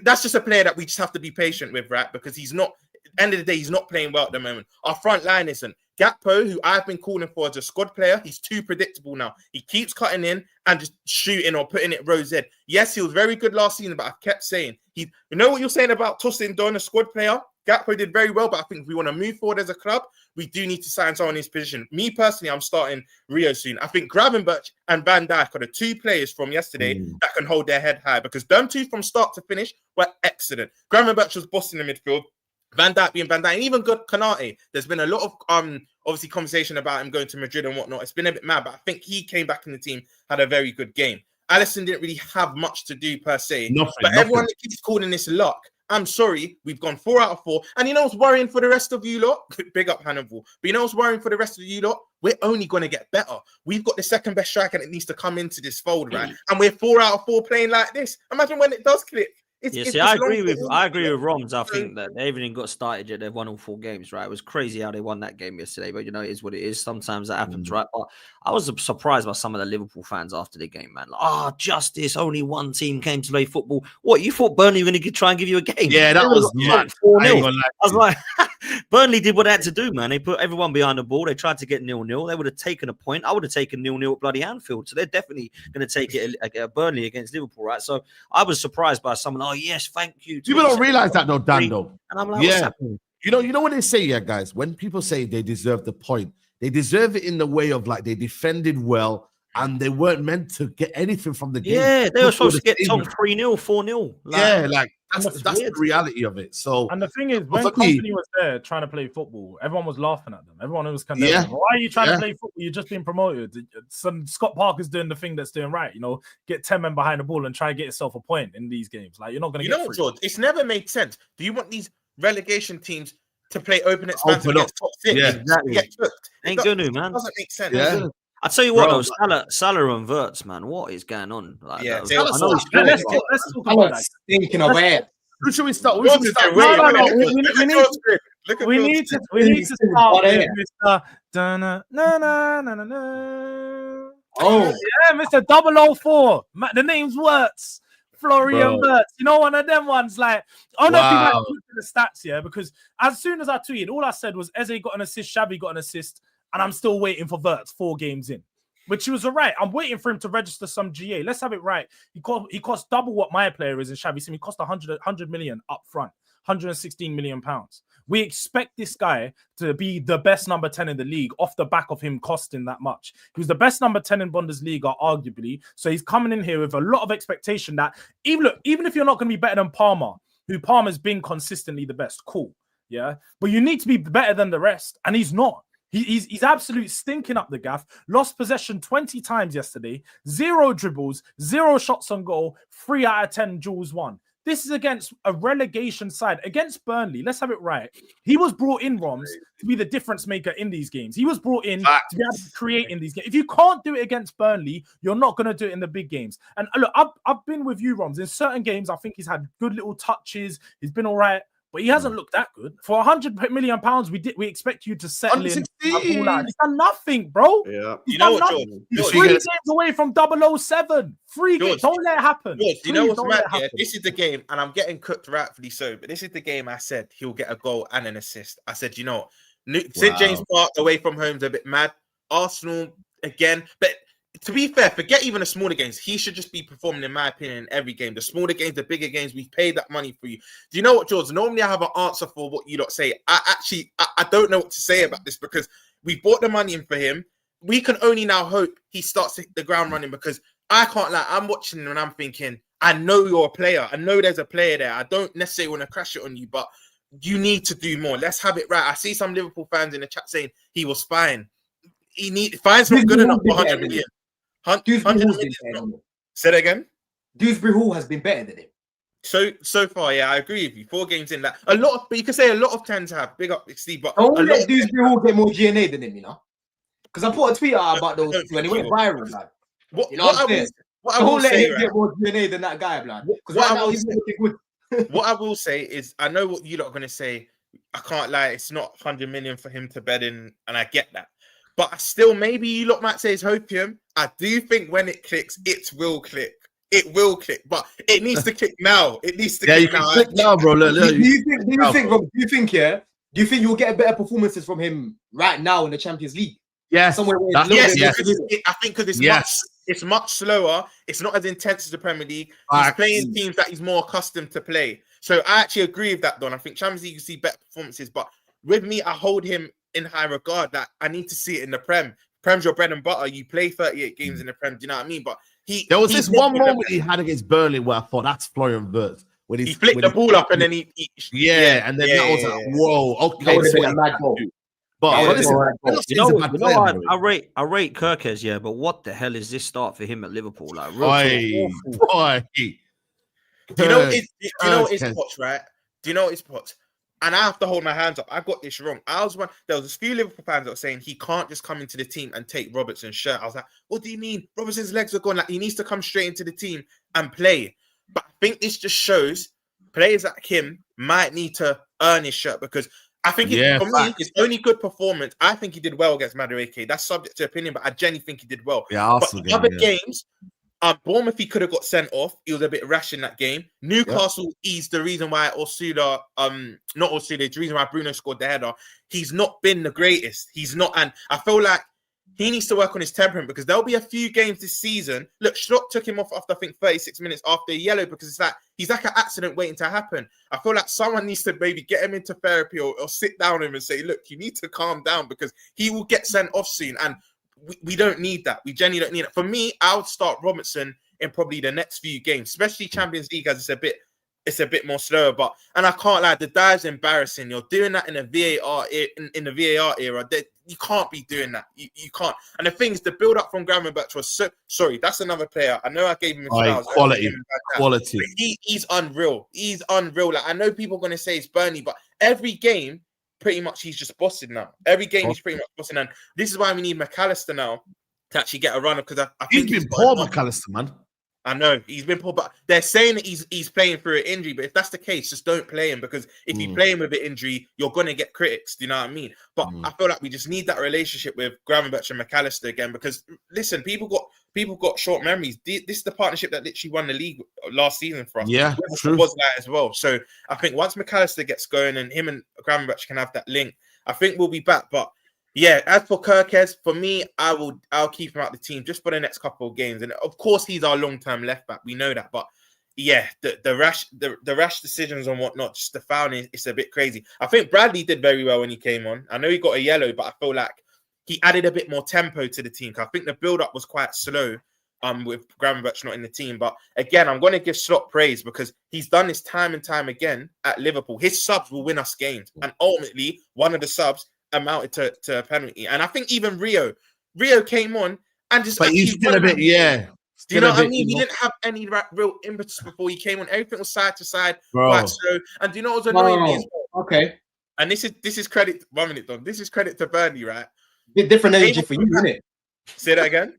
that's just a player that we just have to be patient with, right? Because he's not. End of the day, he's not playing well at the moment. Our front line isn't. Gakpo, who I've been calling for as a squad player, he's too predictable now. He keeps cutting in and just shooting or putting it row Z. Yes, he was very good last season, but I kept saying, you know what you're saying about tossing Don, a squad player? Gakpo did very well, but I think if we want to move forward as a club, we do need to sign someone in his position. Me personally, I'm starting Rio soon. I think Gravenberch and Van Dijk are the 2 players from yesterday that can hold their head high, because them 2 from start to finish were excellent. Gravenberch was bossing the midfield. Van Dijk being Van Dijk, and even good Konate. There's been a lot of obviously conversation about him going to Madrid and whatnot. It's been a bit mad, but I think he came back in the team, had a very good game. Alisson didn't really have much to do per se, but everyone that keeps calling this luck, I'm sorry, we've gone 4 out of 4. And you know what's worrying for the rest of you lot? Big up Hannibal. But you know what's worrying for the rest of you lot? We're only going to get better. We've got the second best striker that needs to come into this fold, right? And we're 4 out of 4 playing like this. Imagine when it does click. I agree with Roms. I think that everything got started yet they've won all 4 games, right? It was crazy how they won that game yesterday, but you know, it is what it is. Sometimes that happens, right? But I was surprised by some of the Liverpool fans after the game, man. Like, justice, only one team came to play football. What, you thought Burnley were going to try and give you a game? Yeah, that was mad. 4-0. I was like, Burnley did what they had to do, man. They put everyone behind the ball. They tried to get 0-0. They would have taken a point. I would have taken 0-0 at bloody Anfield. So they're definitely going to take it at Burnley against Liverpool, right? So I was surprised by someone. Oh, yes, thank you. People don't realize that, though, Dan, though. And I'm like, what's happening? You know what they say, yeah, guys? When people say they deserve the point, they deserve it in the way of, like, they defended well and they weren't meant to get anything from the game. Yeah, they were supposed to get told 3-0, 4-0. Yeah, like, that's the reality of it. So, and the thing is, when Company was there trying to play football, everyone was laughing at them. Everyone was kind of, why are you trying to play football? You're just being promoted. Scott Parker's doing the thing that's doing right. You know, get 10 men behind the ball and try and get yourself a point in these games. Like, you're not going to get free. George, it's never made sense. Do you want these relegation teams to play open expansion against top 6? Yeah, exactly. Ain't going to, man. It doesn't make sense. Yeah. I tell you what, though, Salah and Verts, man, what is going on? Like, let's talk about that. Thinking of where. Who should we start? We need to start with Mr. Oh, yeah, Mr. 004. The name's Wirtz. Florian Wirtz. You know, one of them ones. Like, I don't know if you might look at the stats, yeah, because as soon as I tweeted, all I said was Eze got an assist, Shabby got an assist, and I'm still waiting for Wirtz 4 games in. which he was all right. I'm waiting for him to register some GA. Let's have it right. He cost double what my player is in Xavi Simons. He cost 100 million up front, 116 million pounds. We expect this guy to be the best number 10 in the league off the back of him costing that much. He was the best number 10 in Bundesliga, arguably. So he's coming in here with a lot of expectation that even if you're not going to be better than Palmer, who Palmer's been consistently the best, cool. Yeah. But you need to be better than the rest. And he's not. He's absolutely stinking up the gaff. Lost possession 20 times yesterday. 0 dribbles, 0 shots on goal, 3 out of 10 duels won. This is against a relegation side, against Burnley. Let's have it right. He was brought in, Roms, to be the difference maker in these games. He was brought in to be able to create in these games. If you can't do it against Burnley, you're not going to do it in the big games. And look, I've been with you, Roms. In certain games, I think he's had good little touches. He's been all right. But he hasn't looked that good. For 100 million pounds, we expect you to settle in. He's done nothing, bro. Yeah. You know what, George? He's 3 games away from 007. 3 games. Don't let it happen. George, you know what's mad? Yeah, this is the game, and I'm getting cooked rightfully so. But this is the game I said he'll get a goal and an assist. I said, St. James Park away from home's a bit mad. Arsenal again, but. To be fair, forget even the smaller games. He should just be performing, in my opinion, in every game. The smaller games, the bigger games, we've paid that money for you. Do you know what, George? Normally I have an answer for what you lot say. I don't know what to say about this because we bought the money in for him. We can only now hope he starts the ground running because I can't lie. I'm watching him and I'm thinking, I know you're a player. I know there's a player there. I don't necessarily want to crash it on you, but you need to do more. Let's have it right. I see some Liverpool fans in the chat saying he was fine. Fine's not good enough for 100 million. Say that again. Dewsbury Hall has been better than him. So far, yeah, I agree with you. 4 games in that. You could say a lot of tens have. Big up, Steve. But don't let Dewsbury Hall get more GNA than him, Because I put a tweet out about those two and it went viral, lad. What I will say, him get more GNA than that guy, blood. What I will say is, I know what you lot are going to say. I can't lie. It's not 100 million for him to bed in, and I get that. But still, maybe you lot might say it's hopium. I do think when it clicks, it will click. It will click, but it needs to click now. It needs to click now. Click now, bro. Look, do you think you'll get better performances from him right now in the Champions League? Yeah, somewhere. I think because it's much slower. It's not as intense as the Premier League. He's playing teams that he's more accustomed to play. So I actually agree with that, Don. I think Champions League you see better performances, but with me, I hold him in high regard. That I need to see it in the Prem. Prem's your bread and butter. You play 38 games in the Prem. Do you know what I mean? But there was this one moment he had against Burnley where I thought that's Florian Wirtz when he flicked the ball up and then he and then that was like, whoa, okay. But I rate Kirkes, yeah, but what the hell is this start for him at Liverpool? Like, do you know what his pots, right? Do you know what his pots? And I have to hold my hands up. I got this wrong. There was a few Liverpool fans that were saying he can't just come into the team and take Robertson's shirt. I was like, what do you mean? Robertson's legs are gone. Like, he needs to come straight into the team and play. But I think this just shows players like him might need to earn his shirt because I think for me, his only good performance, I think he did well against Madueke. That's subject to opinion, but I genuinely think he did well. Yeah, but in other games, Bournemouth, he could have got sent off. He was a bit rash in that game. Newcastle is the reason why the reason why Bruno scored the header. He's not been the greatest. He's not, and I feel like he needs to work on his temperament because there'll be a few games this season. Look, Schlock took him off after I think 36 minutes after a yellow because it's like he's like an accident waiting to happen. I feel like someone needs to maybe get him into therapy or sit down with him and say, look, you need to calm down because he will get sent off soon. And we don't need that. We genuinely don't need it. For me, I would start Robertson in probably the next few games, especially Champions League as it's a bit more slower. And I can't lie, the dive's embarrassing. You're doing that in a VAR in the VAR era. You can't be doing that. You can't. And the thing is, the build up from Gravenberch was so sorry. That's another player. I know I gave him quality. He's unreal. He's unreal. Like I know people are gonna say it's Burnley, but every game. Pretty much he's just bossing now. Every game he's pretty much bossing, and this is why we need McAllister now to actually get a run because I think he's been poor, McAllister, man. I know he's been poor, but they're saying that he's playing through an injury. But if that's the case, just don't play him because if you play him with an injury, you're gonna get critics. Do you know what I mean? But I feel like we just need that relationship with Gravenberch and McAllister again because listen, people got short memories. This is the partnership that literally won the league last season for us. Yeah, true. Was that as well. So I think once McAllister gets going and him and Gravenberch can have that link, I think we'll be back. But Yeah, as for Kirkes, for me, I'll keep him out the team just for the next couple of games. And of course, he's our long-term left back. We know that, but yeah, the rash decisions and whatnot, just the fouling, it's a bit crazy. I think Bradley did very well when he came on. I know he got a yellow, but I feel like he added a bit more tempo to the team. I think the build-up was quite slow. With Gravenberch not in the team, but again, I'm going to give Slot praise because he's done this time and time again at Liverpool. His subs will win us games, and ultimately, one of the subs amounted to a penalty. And I think even Rio came on and just. But he's still a bit, yeah. Do you know what I mean? He didn't have any real impetus before he came on. Everything was side to side, quite slow. And do you know what was annoying me as well? Okay. And this is credit. 1 minute, Don. This is credit to Burnley, right? Bit different energy for you, isn't it? Say that again.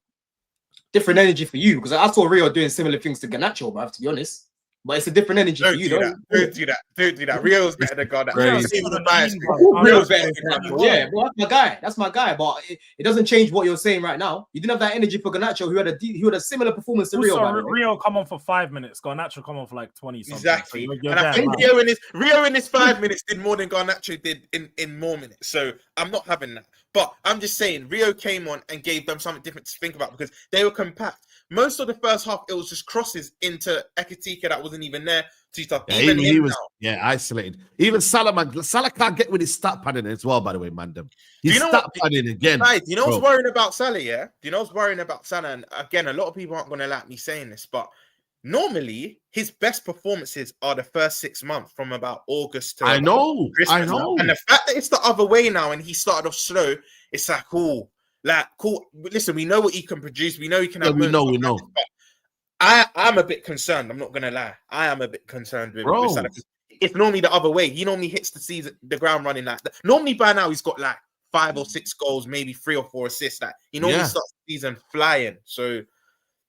Different energy for you because I saw Rio doing similar things to Garnacho, but I have to be honest. But it's a different energy for you. Don't do that. Rio's better than Garnacho. Rio's better than Garnacho. Yeah, well, that's my guy. That's my guy. But it doesn't change what you're saying right now. You didn't have that energy for Garnacho, who had a similar performance to Rio. Rio come on for 5 minutes. Garnacho come on for like 20 something. Exactly. So and I think Rio in his 5 minutes did more than Garnacho did in more minutes. So I'm not having that. But I'm just saying, Rio came on and gave them something different to think about because they were compact. Most of the first half, it was just crosses into Ekitika that wasn't even there. Yeah, he was isolated. Even Salah, man. Salah can't get with his stat padding as well, by the way, man. He's stat padding again. Right, you know what's worrying about Salah, yeah? Do you know what's worrying about Salah? And again, a lot of people aren't going to like me saying this, but normally his best performances are the first 6 months from about August to Christmas. I know. And the fact that it's the other way now and he started off slow, it's like, cool. Listen, we know what he can produce. We know he can have we know. But I'm a bit concerned. I'm not gonna lie. I am a bit concerned with Salah. It's normally the other way. He normally hits the ground running like that. Normally by now he's got like 5 or 6 goals, maybe 3 or 4 assists. Like he normally starts the season flying. So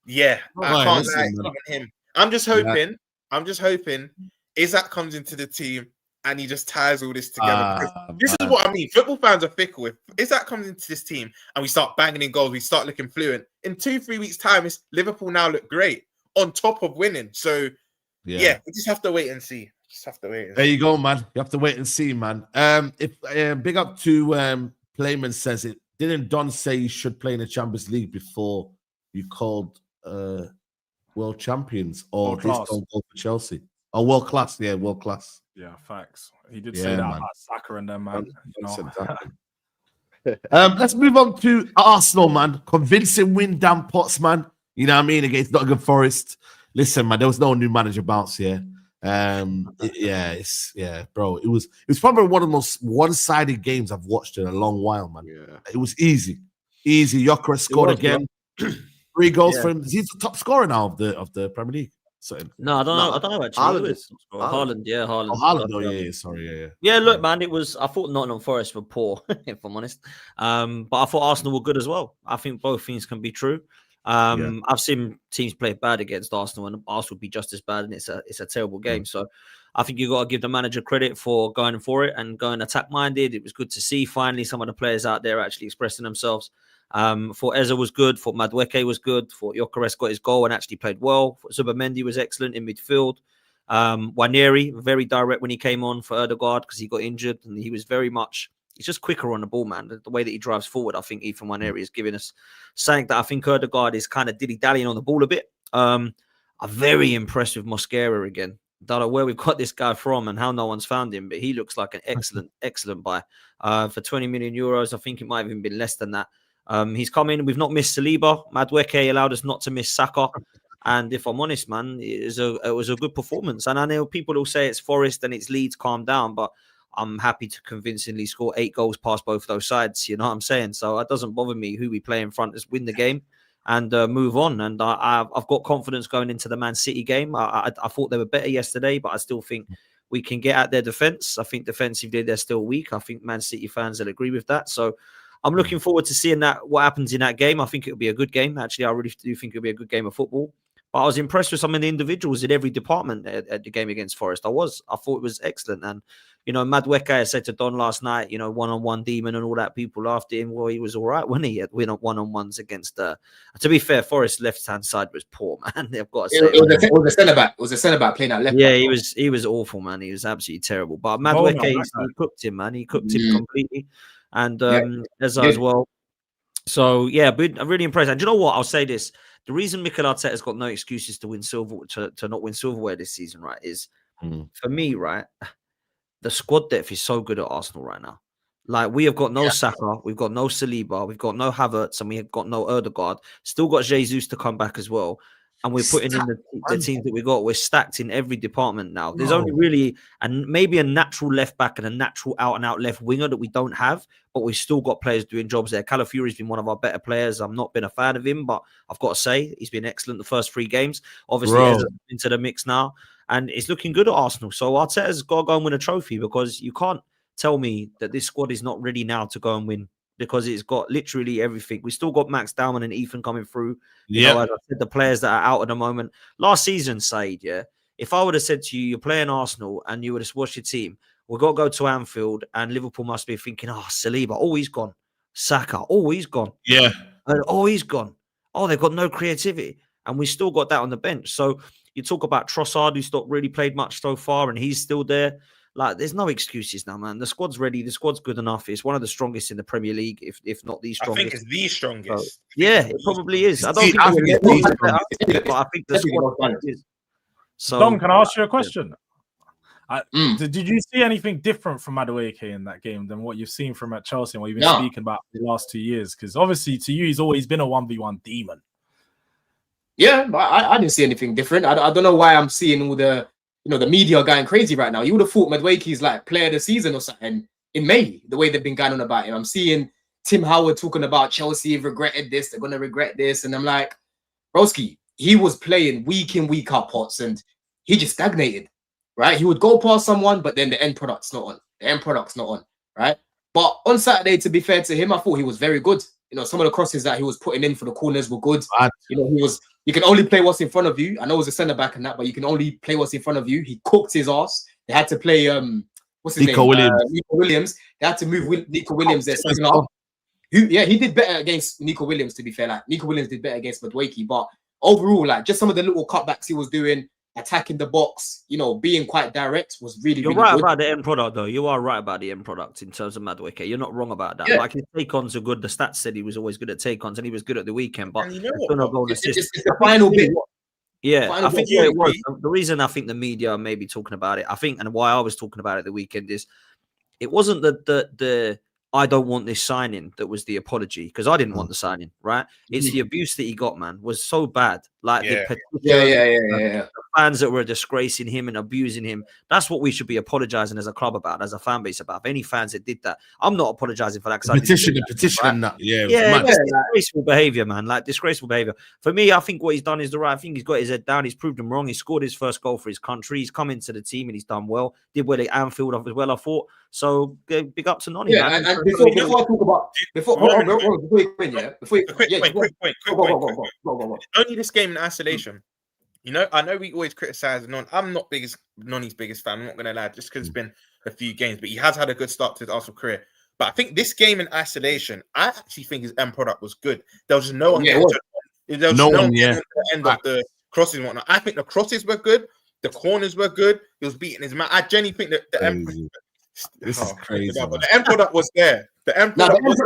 yeah, I can't lie. It's even him. I'm just hoping Isaac comes into the team and he just ties all this together. This is what I mean. Football fans are fickle. If Isaac comes into this team and we start banging in goals, we start looking fluent. In 2-3 weeks' time, Liverpool now look great on top of winning. So yeah, we just have to wait and see. There you go, man. You have to wait and see, man. Big up to Playman says it. Didn't Don say you should play in the Champions League before you called world champions or this don't go for Chelsea? Oh, world class, world class. Yeah, facts. He did say that about Saka and them, man. Let's move on to Arsenal, man. Convincing win, Dan Potts, man. You know what I mean? Against Nottingham Forest. Listen, man, there was no new manager bounce here. Bro. It was probably one of the most one-sided games I've watched in a long while, man. Yeah. It was easy. Gyökeres scored again. 3 goals for him. He's the top scorer now of the Premier League. No, I don't know actually. Haaland, Haaland. Oh, Haaland, sorry, yeah. Look, man, I thought Nottingham Forest were poor, if I'm honest. But I thought Arsenal were good as well. I think both things can be true. I've seen teams play bad against Arsenal, and Arsenal would be just as bad, and it's a terrible game. So I think you got to give the manager credit for going for it and going attack minded. It was good to see finally some of the players out there actually expressing themselves. Thought Eza was good. Thought Madueke was good. Thought Gyökeres got his goal and actually played well. Thought Zubimendi was excellent in midfield. Nwaneri, very direct when he came on for Ødegaard because he got injured, and he was very much. He's just quicker on the ball, man. The way that he drives forward, I think Ethan Nwaneri is giving us something that I think Ødegaard is kind of dilly-dallying on the ball a bit. I'm very impressed with Mosquera again. Don't know where we've got this guy from and how no one's found him, but he looks like an excellent buy. For 20 million euros, I think it might have even been less than that. He's come in. We've not missed Saliba. Madueke allowed us not to miss Saka. And if I'm honest, man, it was a good performance. And I know people will say it's Forest and it's Leeds, calm down, but I'm happy to convincingly score 8 goals past both those sides. You know what I'm saying? So it doesn't bother me who we play in front. Just win the game and move on. And I've got confidence going into the Man City game. I thought they were better yesterday, but I still think we can get at their defense. I think defensively they're still weak. I think Man City fans will agree with that. So I'm looking forward to seeing what happens in that game. I think it'll be a good game. Actually, I really do think it'll be a good game of football. but I was impressed with some of the individuals in every department at the game against Forest. I thought it was excellent. And, you know, Madueke, I said to Don last night, you know, one-on-one demon and all that, people laughed at him. Well, he was all right when he had one-on-ones against, to be fair, Forest's left-hand side was poor, man. They've got to say it was a centre-back. It was a centre-back playing that left back. Yeah, he was awful, man. He was absolutely terrible. But Madueke, he cooked him, man. He cooked him completely. And as well. So, yeah, but I'm really impressed. And do you know what? I'll say this. The reason Mikel Arteta's got no excuses to win to not win silverware this season, right, is for me, right, the squad depth is so good at Arsenal right now. Like, we have got no Saka, we've got no Saliba, we've got no Havertz, and we have got no Odegaard. Still got Jesus to come back as well. And we're putting in the teams that we got. We're stacked in every department now. There's only really maybe a natural left back and a natural out-and-out left winger that we don't have, but we've still got players doing jobs there. Calafiori's been one of our better players. I've not been a fan of him, but I've got to say he's been excellent the first 3 games. Obviously, into the mix now, and it's looking good at Arsenal. So Arteta's got to go and win a trophy, because you can't tell me that this squad is not ready now to go and win, because it's got literally everything. We still got Max Dowman and Ethan coming through. You know, as I said, the players that are out at the moment. Last season, Saeed, if I would have said to you, you're playing Arsenal and you would have watched your team, we've got to go to Anfield, and Liverpool must be thinking, Saliba, he's gone. Saka, he's gone. Yeah. And, he's gone. They've got no creativity. And we still got that on the bench. So you talk about Trossard, who's not really played much so far, and he's still there. Like, there's no excuses now, man. The squad's ready. The squad's good enough. It's one of the strongest in the Premier League, if not the strongest. I think it's the strongest. So, it probably is. I don't think it's better, but I think the squad is. So, Dom, can I ask you a question? Did you see anything different from Madueke in that game than what you've seen from at Chelsea and what you've been speaking about the last 2 years? Because obviously, to you, he's always been a 1v1 demon. Yeah, but I didn't see anything different. I don't know why I'm seeing all the the media going crazy right now. You would have thought Madueke's like player of the season or something in May, the way they've been going on about him. I'm seeing Tim Howard talking about Chelsea have regretted this, they're going to regret this. And I'm like, broski, he was playing week in, week out pots, and he just stagnated, right? He would go past someone, but then the end product's not on. The end product's not on, right? But on Saturday, to be fair to him, I thought he was very good. You know, some of the crosses that he was putting in for the corners were good. You know, you can only play what's in front of you. I know it was a centre back and that, but you can only play what's in front of you. He cooked his ass. They had to play what's his name? Nico Williams. They had to move Nico Williams there. He did better against Nico Williams, to be fair. Like, Nico Williams did better against Madueke, but overall, like, just some of the little cutbacks he was doing, attacking the box, you know, being quite direct was really, You're really right good. about the end product, though. You are right about the end product in terms of Madueke. You're not wrong about that. Like, his take-ons are good. The stats said he was always good at take-ons, and he was good at the weekend. But you know what? It's the final bit. Yeah, I think it was. The reason I think the media may be talking about it, I think, and why I was talking about it the weekend is it wasn't the I don't want this signing that was the apology, because I didn't want the signing, right? It's the abuse that he got, man, was so bad. Like the fans that were disgracing him and abusing him. That's what we should be apologizing as a club about, as a fan base about. If any fans that did that, I'm not apologizing for that. Petition, disgraceful behavior, man. Like, disgraceful behavior. For me, I think what he's done is the right thing. He's got his head down. He's proved them wrong. He scored his first goal for his country. He's come into the team and he's done well. Did well at Anfield as well, I thought. So big up to Nonny. Yeah, and before I talk about only this game in isolation. You know, I know we always criticize Non. I'm not Nonny's biggest fan. I'm not going to lie, just because it's been a few games, but he has had a good start to his Arsenal career. But I think this game in isolation, I actually think his end product was good. There was no one. There was no one at the end of the crosses and whatnot. I think the crosses were good. The corners were good. He was beating his man. I genuinely think that the end. This is crazy. But the end product was there. The end product was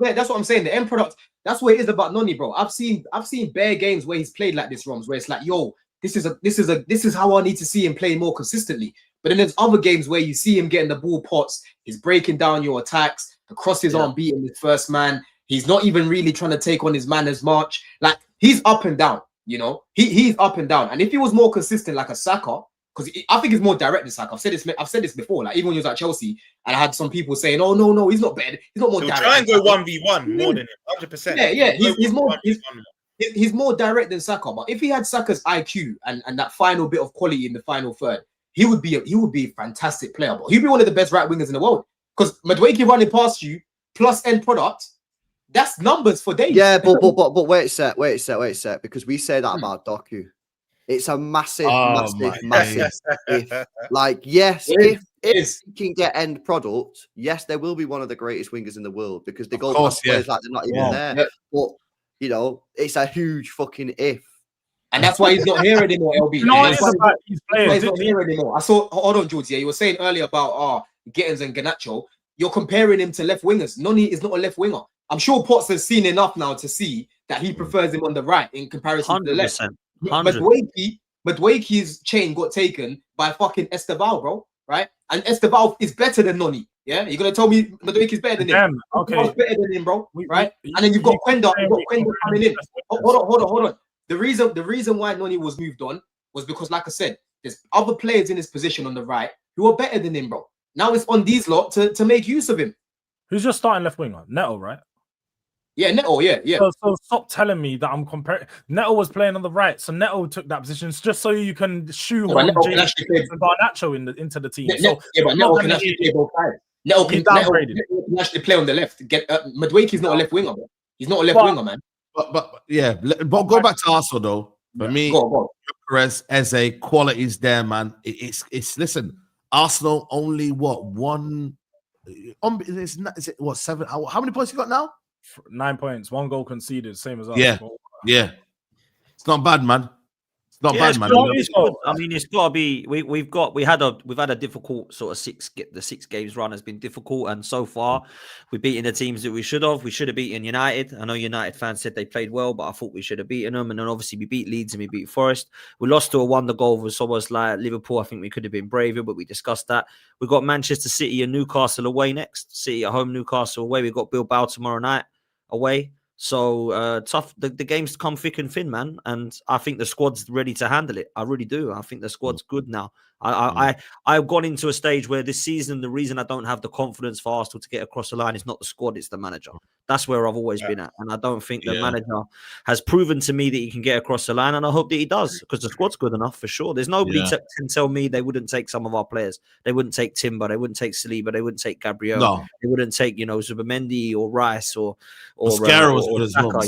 there. That's what I'm saying. The end product. That's what it is about Nonny, bro. I've seen bare games where he's played like this, Roms, where it's like, yo, this is how I need to see him play more consistently. But then there's other games where you see him getting the ball pots. He's breaking down your attacks. The crosses aren't beating his first man. He's not even really trying to take on his man as much. Like, he's up and down. You know, he's up and down. And if he was more consistent, like a Saka. Because I think it's more direct than Saka. I've said this before. Like, even when he was at Chelsea, and I had some people saying, "Oh no, he's not better. He's not more direct." Try and go 1v1 more than him, 100%. Yeah. He's more direct than Saka. But if he had Saka's IQ and that final bit of quality in the final third, he would be a fantastic player. But he'd be one of the best right wingers in the world. Because Madueke running past you plus end product, that's numbers for days. Yeah, but wait a sec, because we say that about Doku. It's a massive, Oh, massive if. Like, yes, if he can get end product, yes, there will be one of the greatest wingers in the world because they go past players like they're not even there. Yeah. But, you know, it's a huge fucking if. And that's why he's not here anymore, LB. That's why he's not here anymore. I saw, hold on, George. Yeah, you were saying earlier about Gittins and Garnacho. You're comparing him to left wingers. Noni is not a left winger. I'm sure Potts has seen enough now to see that he prefers him on the right in comparison to the left. Madueke's chain got taken by fucking Esteval, bro. Right? And Esteval is better than Noni. Yeah, you're gonna tell me Madueke's better than him? Okay, better than him, bro. Right? And then you've got Quenda. You've got Quenda coming in. Hold on. The reason why Noni was moved on was because, like I said, there's other players in his position on the right who are better than him, bro. Now it's on these lot to make use of him. Who's your starting left winger? Neto, right? Yeah, Neto, yeah. So stop telling me that I'm comparing. Neto was playing on the right, so Neto took that position just so you can shoehorn Garnacho into the team. But Neto can actually play both sides. Neto can actually play on the left. Madueke's not a left winger, bro. He's not a left winger, man. But go back to Arsenal though. For me, Perez as a qualities there, man. It's listen. Arsenal only one. Is it what 7? How many points you got now? 9 points, 1 goal conceded, same as us. Yeah. It's not bad, man. It's not bad, man. I mean, it's got to be. We've had a difficult sort of 6 games run has been difficult, and so far we've beaten the teams that we should have. We should have beaten United. I know United fans said they played well, but I thought we should have beaten them. And then obviously we beat Leeds and we beat Forest. We lost to a wonder goal with almost like Liverpool. I think we could have been braver, but we discussed that. We got Manchester City and Newcastle away next. City at home, Newcastle away. We got Bilbao tomorrow night away. So tough. The games come thick and thin, man. And I think the squad's ready to handle it. I really do. I think the squad's good now. I've gone into a stage where this season, the reason I don't have the confidence for Arsenal to get across the line is not the squad, it's the manager. That's where I've always been at. And I don't think the manager has proven to me that he can get across the line. And I hope that he does, because the squad's good enough for sure. There's nobody can tell me they wouldn't take some of our players. They wouldn't take Timber. They wouldn't take Saliba. They wouldn't take Gabriel. No. They wouldn't take, Zubimendi or Rice or Mascara was good as well.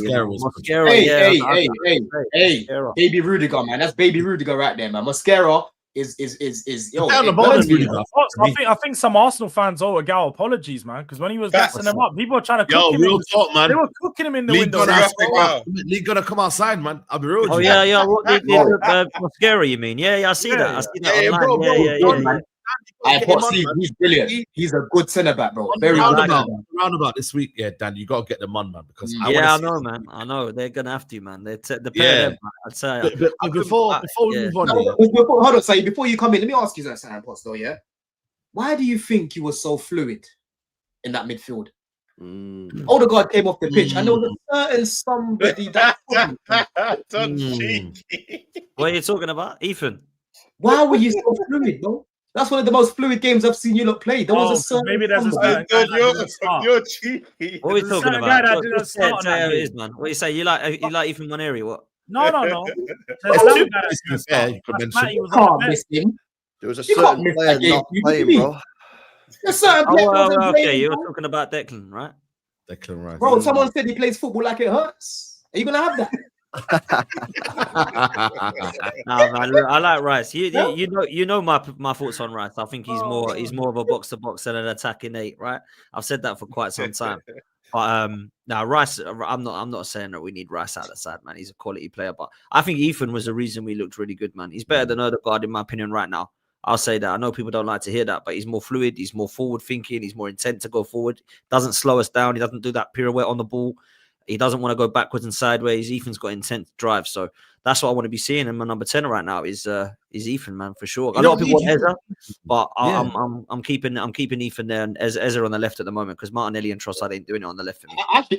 Hey, Baby Rudiger, man. That's Baby Rudiger right there, man. Mascara is yo. I think some Arsenal fans owe a Gal apologies, man, because when he was gassing them up, people were trying to cook him. Real talk, man. They were cooking him in the window. League gonna come outside, man. I'll be real. Oh yeah. What Mascara, you mean? Yeah, I see that. I see that online. He's brilliant. He's a good centre back, bro. Very roundabout this week, Dan. You gotta get them on, man. Because I know, man. I know they're gonna have to, man. They're the I'd say. Before we move on, hold on, Saeed. Before you come in, let me ask you that, Sam Potts, though. Yeah, why do you think you were so fluid in that midfield? Odegaard came off the pitch, and there was a certain somebody that. What are you talking about, Ethan? Why were you so fluid, bro? That's one of the most fluid games I've seen you lot play. There was a certain maybe there's a certain you're cheeky. What are we talking about? What you say? You like Ethan Moneri? What? No. There was a certain player not playing, bro. Okay, you're talking about Declan, right? Declan Rice. Bro, someone said he plays football like it hurts. Are you gonna have that? No, man, I like Rice. You know my thoughts on Rice. I think he's more of a box to box than an attacking 8, right? I've said that for quite some time. But now Rice, I'm not saying that we need Rice out of the side, man. He's a quality player, but I think Ethan was the reason we looked really good, man. He's better than Odegaard in my opinion right now. I'll say that. I know people don't like to hear that, but he's more fluid. He's more forward thinking. He's more intent to go forward. Doesn't slow us down. He doesn't do that pirouette on the ball. He doesn't want to go backwards and sideways. Ethan's got intent to drive, so that's what I want to be seeing. And my number 10 right now is Ethan, man, for sure. A lot of people want Ezra, but I'm keeping Ethan there and Ezra on the left at the moment because Martinelli and Trossard ain't doing it on the left for me.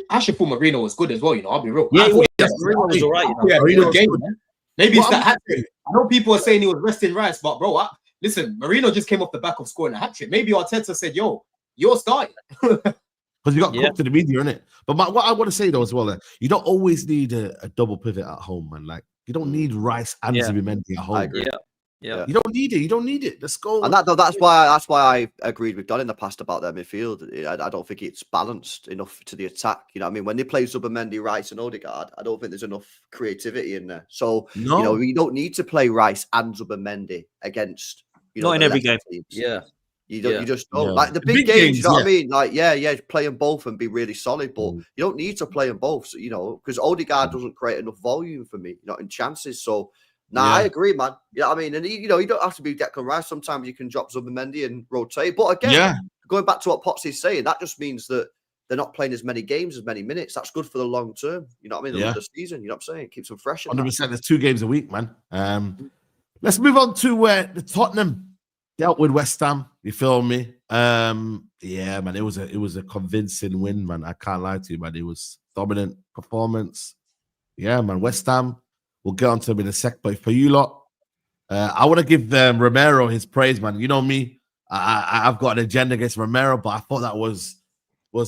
I should thought Marino was good as well. I'll be real. Yeah, Marino was all right. Marino game, man. Maybe it's that hat trick. I know people are saying he was resting Rice, but bro, listen, Marino just came off the back of scoring a hat trick. Maybe Arteta said, "Yo, you're starting." Because you got cooked to the media, innit? But what I want to say though as well, you don't always need a double pivot at home, man. Like you don't need Rice and Zubimendi at home. I agree. Yeah. You don't need it. You don't need it. Let's go. And that's why I agreed with Don in the past about their midfield. I don't think it's balanced enough to the attack. You know what I mean? When they play Zubimendi, Rice, and Odegaard, I don't think there's enough creativity in there. So you don't need to play Rice and Zubimendi against not in every game. Teams. Yeah. You just don't. Yeah. Like the big games, you know what I mean? Like, play them both and be really solid, but you don't need to play them both, so, because Odegaard doesn't create enough volume for me, in chances. So, I agree, man. You know what I mean? And, you don't have to be Declan Rice. Sometimes you can drop Zubimendi and rotate. But again, going back to what Potts is saying, that just means that they're not playing as many games, as many minutes. That's good for the long term. You know what I mean? The season, you know what I'm saying? It keeps them fresh. 100%. There's 2 games a week, man. Let's move on to the Tottenham dealt with West Ham. You feel me? Man, it was a convincing win, man. I can't lie to you, man. It was dominant performance. Yeah, man. West Ham. We'll get on to them in a sec. But for you lot, I want to give Romero his praise, man. You know me. I've got an agenda against Romero, but I thought that was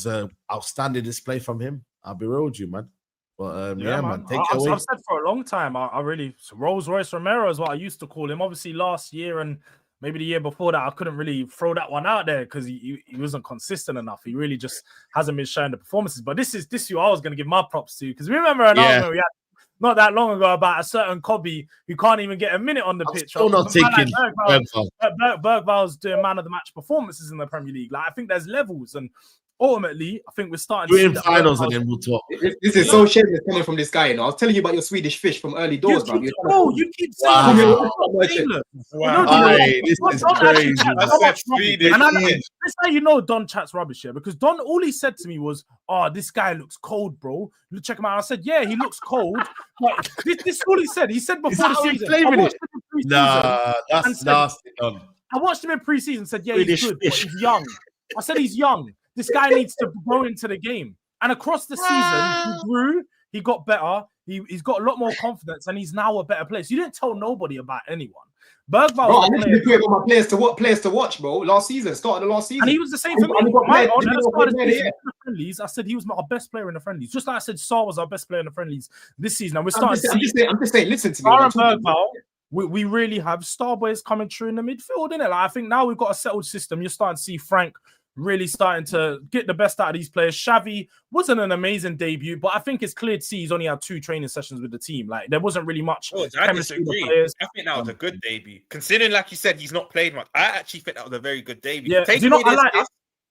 an outstanding display from him. I'll be real with you, man. But man, take it away. I've said for a long time, I really Rolls Royce Romero is what I used to call him. Obviously, last year and maybe the year before that, I couldn't really throw that one out there because he wasn't consistent enough. He really just hasn't been showing the performances. But this is who I was going to give my props to, because remember an argument we had not that long ago about a certain Cobby who can't even get a minute on the pitch. Still not taking Bergval's doing man of the match performances in the Premier League. Like, I think there's levels, and ultimately, I think we're starting to see finals, and then we'll talk. This is so shameless coming from this guy. I was telling you about your Swedish fish from early doors, man. You keep saying this is crazy. That's how you know Don chats rubbish here, because Don, all he said to me was, this guy looks cold, bro. You check him out. I said, yeah, he looks cold. But this is all he said. He said before the season. Nah, that's nasty, Don. I watched him in pre-season, said, yeah, he's good, but he's young. I said he's young. This guy needs to grow into the game. And across the season, he grew, he got better, he's got a lot more confidence, and he's now a better player. So you didn't tell nobody about anyone. Bergvall, I literally put him on my players to watch, bro. Last season, started the last season. And he was the same for me. I said he was our best player in the friendlies. Just like I said, Saar was our best player in the friendlies this season. And we're starting to see. I'm just saying, listen to me. Saar and Bergvall, we really have star boys coming through in the midfield, innit? Like, I think now we've got a settled system. You're starting to see Frank really starting to get the best out of these players. Xavi wasn't an amazing debut, but I think it's clear to see he's only had 2 training sessions with the team. Like, there wasn't really much chemistry with the players. I think that was a good debut. Considering, like you said, he's not played much. I actually think that was a very good debut. Yeah,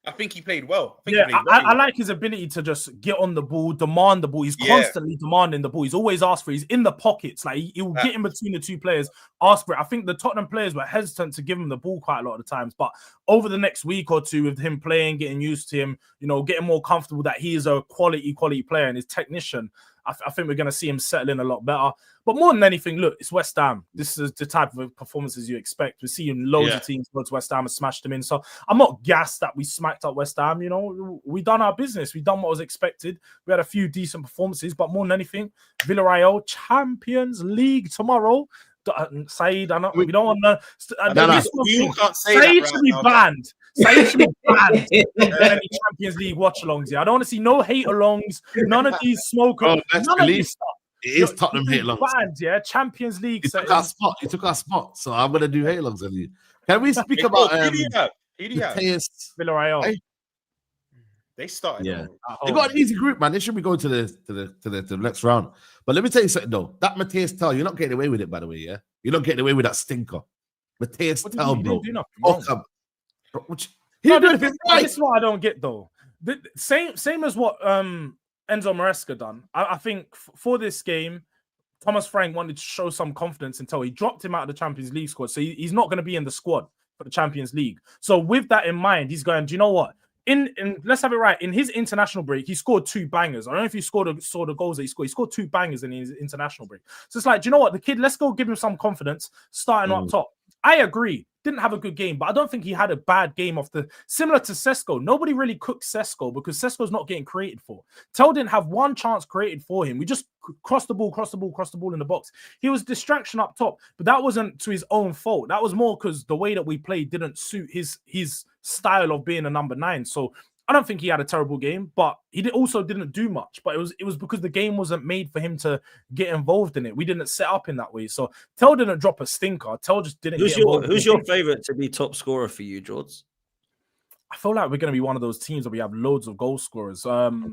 I think he played well. I like his ability to just get on the ball, demand the ball. He's constantly demanding the ball. He's always asked for it. He's in the pockets. Like, he will get in between the 2 players, ask for it. I think the Tottenham players were hesitant to give him the ball quite a lot of the times. But over the next week or 2 with him playing, getting used to him, getting more comfortable that he is a quality player and his technician, I think we're going to see him settle in a lot better. But more than anything, look, it's West Ham. This is the type of performances you expect. We're seeing loads of teams go to West Ham and smash them in. So I'm not gassed that we smacked up West Ham. We done our business. We done what was expected. We had a few decent performances, but more than anything, Villarreal Champions League tomorrow. Saeed, I know we don't want to. You can't say Saeed that should be banned. Saeed should be banned from any Champions League watch-alongs. Yeah, I don't want to see no hate-alongs. None of these smokers. None of this stuff. It is Tottenham hate-alongs. Banned, yeah. Champions League. He took our spot. So I'm gonna do hate-alongs on you. Can we speak about Villarreal? They started. Yeah, they got an easy group, man. They should be going to the next round. But let me tell you something, though. That Matthias Tel, you're not getting away with it, by the way. Yeah, you're not getting away with that stinker, Matthias Tel, bro. This is what I don't get, though. Same as what Enzo Maresca done. I think for this game, Thomas Frank wanted to show some confidence until he dropped him out of the Champions League squad. So he's not going to be in the squad for the Champions League. So with that in mind, he's going, do you know what? Let's have it right. In his international break, he scored 2 bangers. I don't know if you saw the goals that he scored. He scored 2 bangers in his international break. So it's like, do you know what? The kid, let's go give him some confidence starting up top. I agree. Didn't have a good game, but I don't think he had a bad game similar to Sesko. Nobody really cooked Sesko because Sesko's not getting created for. Tel didn't have one chance created for him. We just crossed the ball in the box. He was distraction up top, but that wasn't to his own fault. That was more because the way that we played didn't suit his style of being a number 9. So I don't think he had a terrible game, but he also didn't do much. But it was because the game wasn't made for him to get involved in it. We didn't set up in that way. So Tell didn't drop a stinker. Tell just didn't get involved. Who's your favourite to be top scorer for you, George? I feel like we're going to be one of those teams where we have loads of goal scorers. Top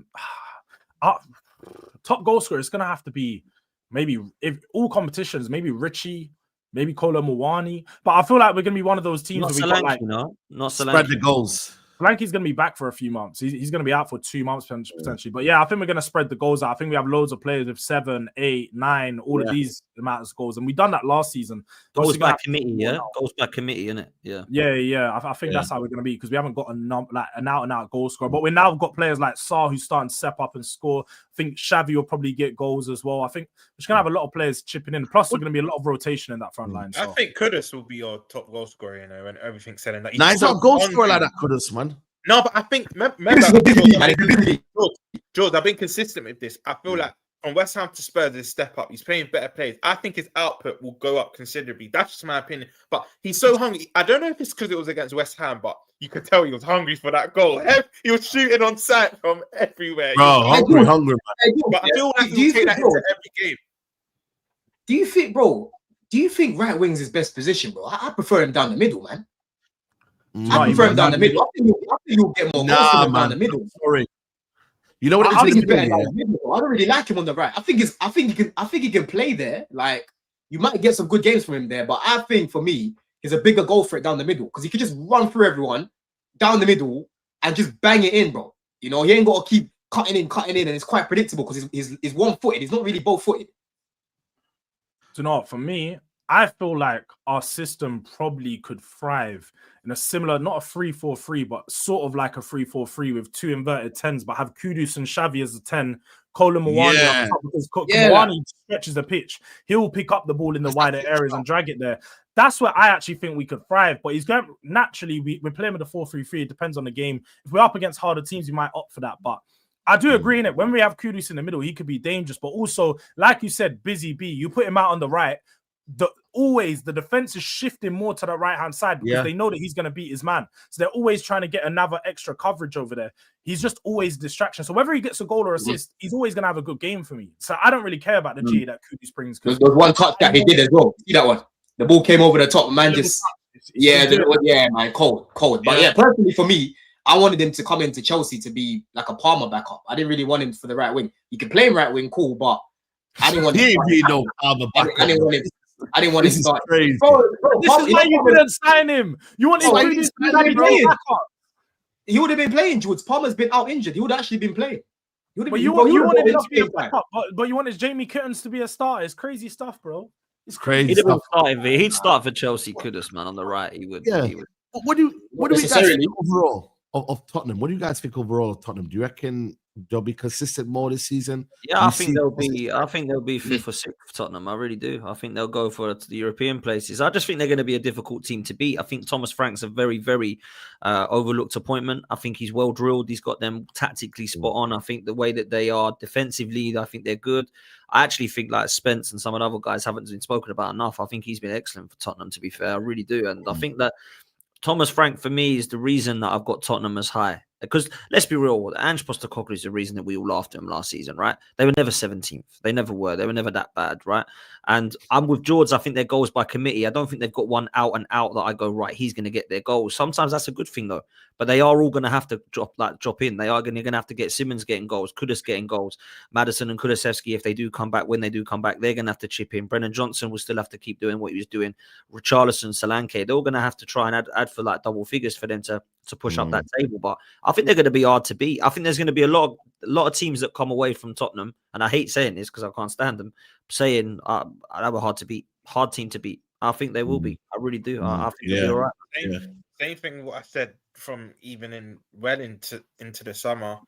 goal scorer is going to have to be maybe, if all competitions, maybe Richie, maybe Kolo Muani. But I feel like we're going to be one of those teams Not where we got like not Solanke. Spread the goals. Blanky's going to be back for a few months. He's going to be out for 2 months potentially. But yeah, I think we're going to spread the goals out. I think we have loads of players with 7, 8, 9, all of these amounts of goals. And we've done that last season. Goals by committee, yeah? Goals by committee, innit? Yeah. Yeah. I think that's how we're going to be because we haven't got an out-and-out goal scorer. But we've now got players like Salah who's starting to step up and score. I think Xavi will probably get goals as well. I think we're just going to have a lot of players chipping in. Plus, there's going to be a lot of rotation in that front line. So. I think Kudus will be your top goal scorer, when everything's said and that. He's not a goal scorer like that, Kudus, man. No, but I think, George, I've been consistent with this. I feel like from West Ham to Spurs, there's a step up. He's playing better plays. I think his output will go up considerably. That's just my opinion. But he's so hungry. I don't know if it's because it was against West Ham, but you could tell he was hungry for that goal. He was shooting on sight from everywhere. Bro, hungry, man. But I feel like he'll take that into every game. Do you think right wing's his best position, bro? I prefer him down the middle, man. I prefer him down the middle. I think you'll get more goals from him down the middle. Sorry. You know what? I think he's better down the middle. I don't really like him on the right. I think he can play there. Like you might get some good games from him there, but I think for me, he's a bigger goal threat down the middle because he can just run through everyone down the middle and just bang it in, bro. He ain't got to keep cutting in, and it's quite predictable because he's one-footed. He's not really both-footed. So no, for me, I feel like our system probably could thrive in a similar, not a 3-4-3, but sort of like a 3-4-3 with 2 inverted 10s, but have Kudus and Xavi as a 10, Kolo Muani up top because Muani stretches the pitch. He'll pick up the ball in the wider areas and drag it there. That's where I actually think we could thrive. But he's going naturally, we're playing with a 4-3-3. It depends on the game. If we're up against harder teams, we might opt for that. But I do agree in it. When we have Kudus in the middle, he could be dangerous. But also, like you said, Busy B, you put him out on the right. The defense is shifting more to the right-hand side because they know that he's going to beat his man. So they're always trying to get another extra coverage over there. He's just always distraction. So whether he gets a goal or assist, he's always going to have a good game for me. So I don't really care about the G that Kudus brings. There's one touch that he did as well. See that one? The ball came over the top. Man, just man, cold. But personally for me, I wanted him to come into Chelsea to be like a Palmer backup. I didn't really want him for the right wing. He can play him right wing, cool, but I didn't want him. Palmer backup. I didn't want to start. Bro, this is why you didn't sign him. You wanted to play. He would have been playing, George. Palmer's been out injured. He would have actually been playing. But you wanted him to be a backup. But you wanted Jamie Kittens to be a starter. It's crazy stuff, bro. It's crazy stuff. He'd start for Chelsea, Kudus, man, on the right. He would. Yeah. What do you guys think overall of Tottenham? What do you guys think overall of Tottenham? Do you reckon they'll be consistent more this season? Yeah, I think they'll be 5th or 6th for Tottenham. I really do. I think they'll go for the European places. I just think they're going to be a difficult team to beat. I think Thomas Frank's a very, very overlooked appointment. I think he's well drilled. He's got them tactically spot on. I think the way that they are defensively, I think they're good. I actually think like Spence and some of the other guys haven't been spoken about enough. I think he's been excellent for Tottenham, to be fair. I really do. And I think that Thomas Frank, for me, is the reason that I've got Tottenham as high. Because let's be real, Ange Postecoglou is the reason that we all laughed at him last season, right? They were never 17th. They never were. They were never that bad, right? And I'm with George. I think their goals by committee. I don't think they've got one out and out that I go, right, he's going to get their goals. Sometimes that's a good thing, though. But they are all going to have to drop in. They are going to have to get Simmons getting goals, Kudus getting goals, Maddison and Kulusevski, if they do come back, when they do come back, they're going to have to chip in. Brennan Johnson will still have to keep doing what he was doing. Richarlison, Solanke, they're all going to have to try and add for like double figures for them to push up that table. But I think they're going to be hard to beat. I think there's going to be a lot of teams that come away from Tottenham, and I hate saying this because I can't stand them, saying that were hard to beat, hard team to beat. I think they will be. I really do. I think they'll be all right. Same thing what I said from even into the summer.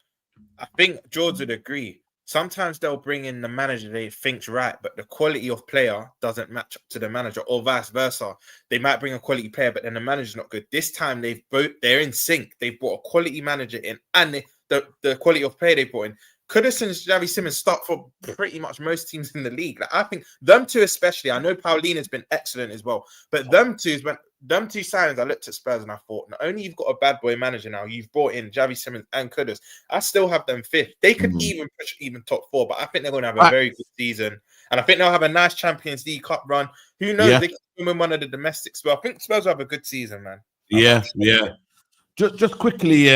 I think George would agree. Sometimes they'll bring in the manager they think's right, but the quality of player doesn't match up to the manager, or vice versa. They might bring a quality player, but then the manager's not good. This time they're in sync. They've brought a quality manager in, and the quality of player they brought in Kudus and Xavi Simons start for pretty much most teams in the league. Like, I think them two especially. I know Paulina's been excellent as well, but them two signings, I looked at Spurs and I thought, not only you've got a bad boy manager now, you've brought in Xavi Simons and Kudus. I still have them fifth. They could even push top four, but I think they're going to have a very good season, and I think they'll have a nice Champions League Cup run. Who knows? They could win one of the domestics. But I think Spurs will have a good season, man. Yeah. Just quickly,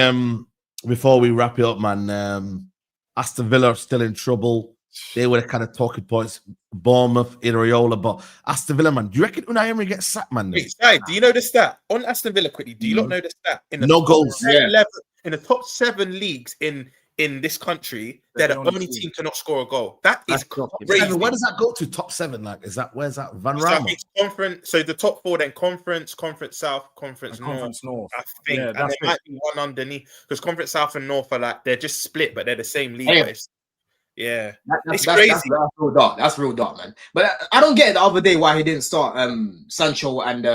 before we wrap it up, man. Aston Villa are still in trouble. They were the kind of talking points. Bournemouth, Iriola, but Aston Villa, man. Do you reckon Unai Emery gets sacked, man? Wait, Sai, do you know the stat on Aston Villa? Quickly, do you not know the stat? In the no goals. In the top 7 leagues in this country, they're the only team to not score a goal. That is crazy. Where does that go to? Top 7? Like, where's that? Van Rama? Conference. So the top 4, then Conference South, Conference North. I think, and there might be one underneath because Conference South and North are like they're just split, but they're the same league. Yeah, it's crazy. That's real dark. That's real dark, man. But I don't get it the other day why he didn't start Sancho and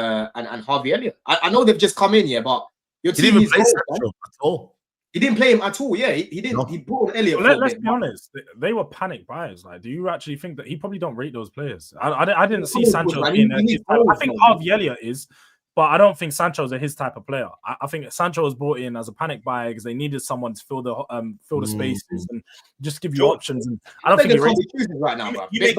Harvey Elliott. I know they've just come in here, but your team didn't play Sancho at all. He didn't play him at all. Yeah, he didn't. No. He brought in Elliott. Well, let's be honest. They were panic buyers. Like, do you actually think that he probably don't rate those players? I didn't see Sancho being. I think Harvey Elliott is. But I don't think Sancho's his type of player. I think Sancho was brought in as a panic buyer because they needed someone to fill the spaces and just give you options. And I don't think right now, bro. You make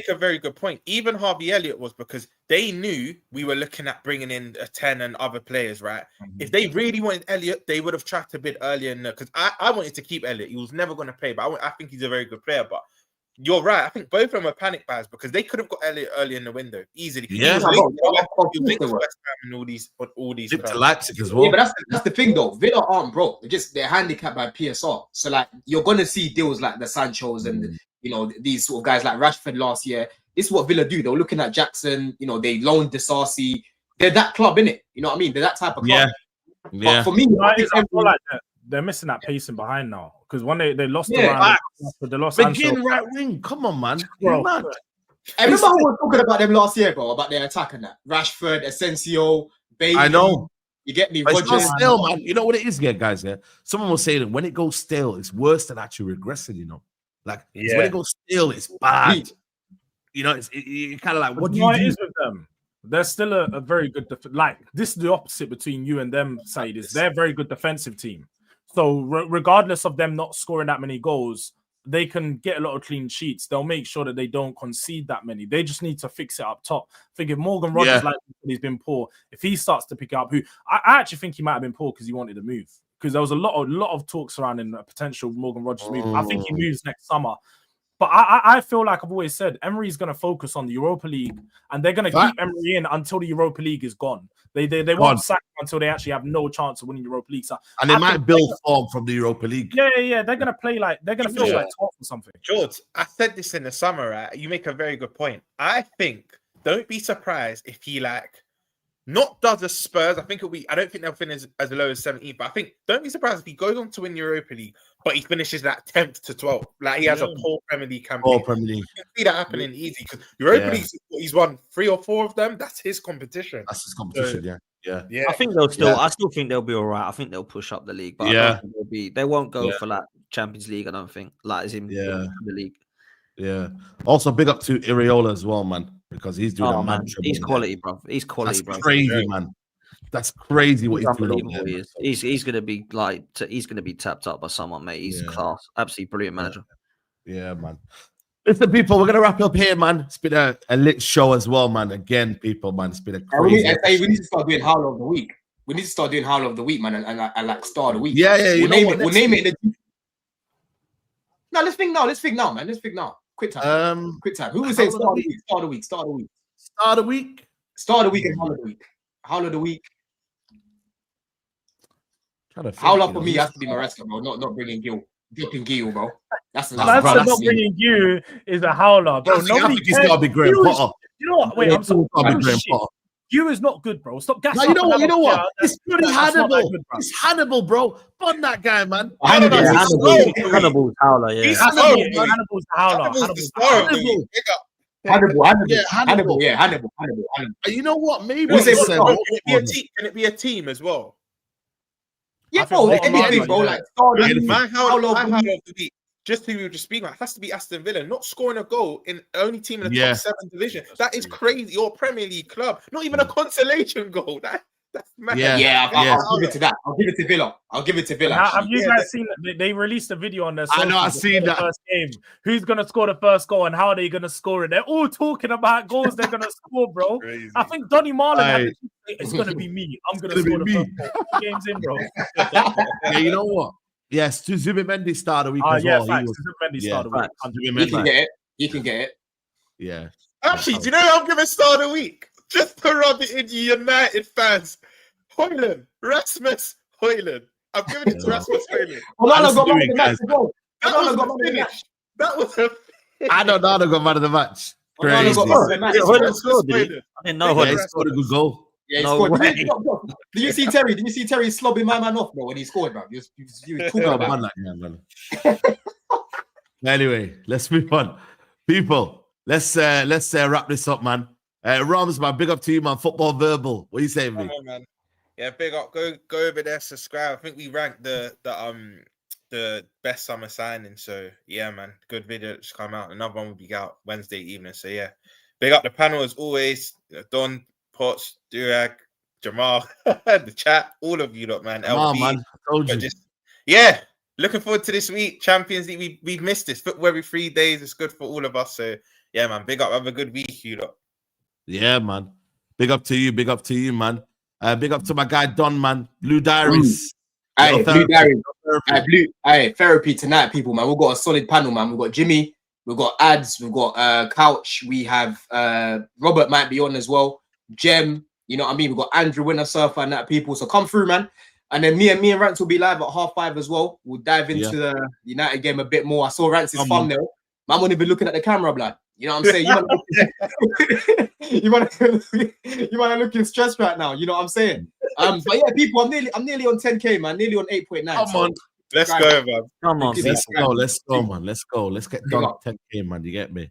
a very good point. Even Harvey Elliott was because they knew we were looking at bringing in a 10 and other players, right? If they really wanted Elliott, they would have tried to bid earlier. Because I wanted to keep Elliott. He was never going to play, but I think he's a very good player. But you're right. I think both of them are panic buyers because they could have got Elliott early in the window easily. Yeah, West Ham and all these to Leipzig as well. Yeah, but that's the thing though. Villa aren't broke. They're handicapped by PSR. So like you're gonna see deals like the Sanchos and these sort of guys like Rashford last year. This is what Villa do. They were looking at Jackson. They loaned Disasi. They're that club, innit? You know what I mean? They're that type of club. Yeah. But for me, I feel like they're missing that pacing behind now. Because when they lost they lost Begin right wing. Come on, man. Bro. I remember how we were talking about them last year, bro, about their attack and that. Rashford, Asensio, Bailey. I know. You get me? It's not stale, man. You know what it is, guys? Someone was saying that when it goes stale, it's worse than actually regressing, Like, when it goes stale, it's bad. It's kind of like, what do you do? It is with them? They're still a very good this is the opposite between you and them, Saeed. They're a very good defensive team. So regardless of them not scoring that many goals, they can get a lot of clean sheets. They'll make sure that they don't concede that many. They just need to fix it up top. I think if Morgan Rogers, he's been poor, if he starts to pick it up, I actually think he might have been poor because he wanted to move. Because there was a lot of talk surrounding a potential Morgan Rogers move. I think he moves next summer. But I feel like I've always said, Emery's going to focus on the Europa League, and they're going to keep Emery in until the Europa League is gone. They won't sack him until they actually have no chance of winning the Europa League. So and they might build form from the Europa League. Yeah. They're going to play they're going to finish like top or something. George, I said this in the summer, right? You make a very good point. I think, don't be surprised if he not does a Spurs. I don't think they'll finish as low as 17th, but I think don't be surprised if he goes on to win Europa League, but he finishes that 10th to 12th. Like he has a poor Premier League campaign. Poor Premier League. You can see that happening easy because Europa League, he's won 3 or 4 of them. That's his competition. That's his competition, yeah. I think they'll still. I still think they'll be all right. I think they'll push up the league, but I don't think they won't go for Champions League. I don't think as in the league. Yeah. Also, big up to Iriola as well, man, because he's doing a man. He's quality, bro. He's quality, bro. That's crazy, man. That's crazy what he's doing. He's gonna be he's gonna be tapped up by someone, mate. He's class, absolutely brilliant manager. Yeah, man. Listen, people, we're gonna wrap up here, man. It's been a lit show as well, man. Again, people, man, it's been a crazy. We need to start doing Howler of the Week. We need to start doing Howler of the Week, man, and like Star of the Week. Yeah. We'll name it. No, let's think now, man. Let's think now. Quick time. Who was saying Star of the Week? Star of the Week. Star of the Week. Star of the Week and Howler of the Week. Howler of the Week. Howler for me has to be Maresca, bro. Not bringing Gil. Dipping Gil, bro. That's not bringing you is a howler, bro. Nobody cares. He's got to be Graham Potter. You know what? Wait, I'm sorry. You is not good, bro. Stop gassing. You know what? It's bloody Hannibal. It's Hannibal, bro. Bun that guy, man. Hannibal's howler, yeah. Hannibal's howler. Hannibal. You know what? Maybe can it be a team as well? Yeah, bro, anything, bro. Like, my Howler of the week, just who we were just speaking about, has to be Aston Villa. Not scoring a goal in only team in the top 7 division. That is crazy. Your Premier League club, not even a consolation goal. That's mad. I'll give it to that. I'll give it to Villa. Have you guys seen that? They released a video on their socials. I know, I've seen that. First game. Who's gonna score the first goal and how are they gonna score it? They're all talking about goals they're gonna score, bro. Crazy. I think Donny Marlon had to say, it's gonna be me. I'm gonna score the first goal. 2 games in, bro. Yeah, you know what? Yes, Zubimendi started the week as well. Zubimendi started the week. He can get it. Yeah. Actually, do you know who I'm giving star of the week? Just to rub it in you United fans. Haaland. Rasmus Haaland. I'm giving it to Rasmus Haaland. That was a finish. I don't know who got man of the match. Crazy. I didn't know he scored a good goal. Yeah, he scored. Did you see Terry? Did you see Terry slobbing my man off, bro, when he scored, bro? He was talking about man. Anyway, let's move on. People, let's wrap this up, man. Rams, man, big up to you, man. Football Verbal. What are you saying, me? Man. Yeah, big up. Go over there, subscribe. I think we ranked the best summer signing. So yeah, man, good video just come out. Another one will be out Wednesday evening. So yeah, big up the panel as always. Don, Potts, Durag, Jamal, the chat, all of you lot, man. LB, man, I told you. Looking forward to this week. Champions League. We've missed this. Football every 3 days. It's good for all of us. So yeah, man, big up. Have a good week, you lot. Yeah, man. Big up to you, man. Big up to my guy Don, man. Blue Diaries. Blue Diaries. Therapy tonight, people, man. We've got a solid panel, man. We've got Jimmy, we've got Ads, we've got Couch, we have Robert might be on as well. Jem, you know what I mean? We've got Andrew Winter Surfer and that, people. So come through, man. And then me and Rance will be live at 5:30 as well. We'll dive into the United game a bit more. I saw Rance's thumbnail. Man won't even looking at the camera, blood. You know what I'm saying? You might be looking stressed right now. You know what I'm saying? But yeah, people, I'm nearly on 10K, man. Nearly on 8.9. Come on. Let's go, man. Come on, let's go, man. Let's get done 10K, man. You get me?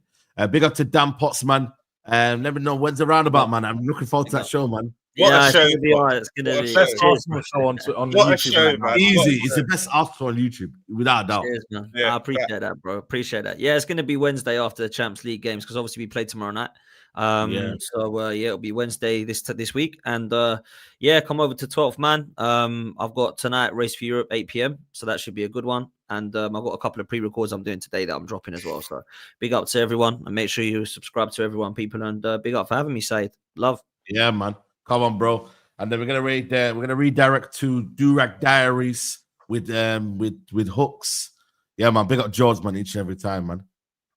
Big up to Dan Potts, man. Let me know when's the roundabout, man. I'm looking forward to that show, man. What a show! It's gonna be best Arsenal show on what YouTube. A show, man. Easy. It's the best Arsenal on YouTube, without a doubt. Cheers, man. I appreciate that, bro. Appreciate that. Yeah, it's gonna be Wednesday after the Champions League games because obviously we play tomorrow night. So it'll be Wednesday this week, and come over to 12th man. I've got tonight Race for Europe 8 p.m. so that should be a good one, and I've got a couple of pre-records I'm doing today that I'm dropping as well. So big up to everyone, and make sure you subscribe to everyone, people, and big up for having me, Saeed. Love. Yeah, man. Come on, bro. And then we're gonna redirect to Durag Diaries with hooks. Yeah, man. Big up George, man. Each and every time, man.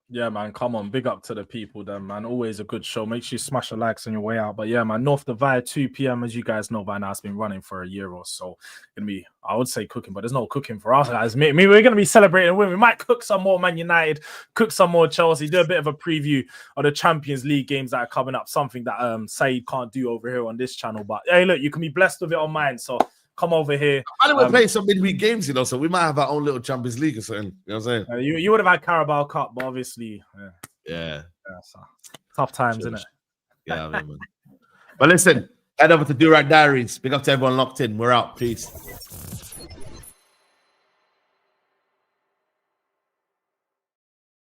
Yeah, man, come on. Big up to the people then, man. Always a good show. Make sure you smash the likes on your way out. But yeah, man, North Divide, 2 p.m. As you guys know by now, it's been running for a year or so. Gonna be, I would say cooking, but there's no cooking for us, guys. Maybe we're gonna be celebrating a win. We might cook some more Man United, cook some more Chelsea, do a bit of a preview of the Champions League games that are coming up. Something that Saeed can't do over here on this channel. But hey, look, you can be blessed with it on mine. So come over here. I know we're playing some midweek games, you know, so we might have our own little Champions League or something. You know what I'm saying? You would have had Carabao Cup, but obviously, yeah, so tough times, isn't it? Yeah, I mean, man. But listen, head over to Durag Diaries. Big up to everyone locked in. We're out. Peace.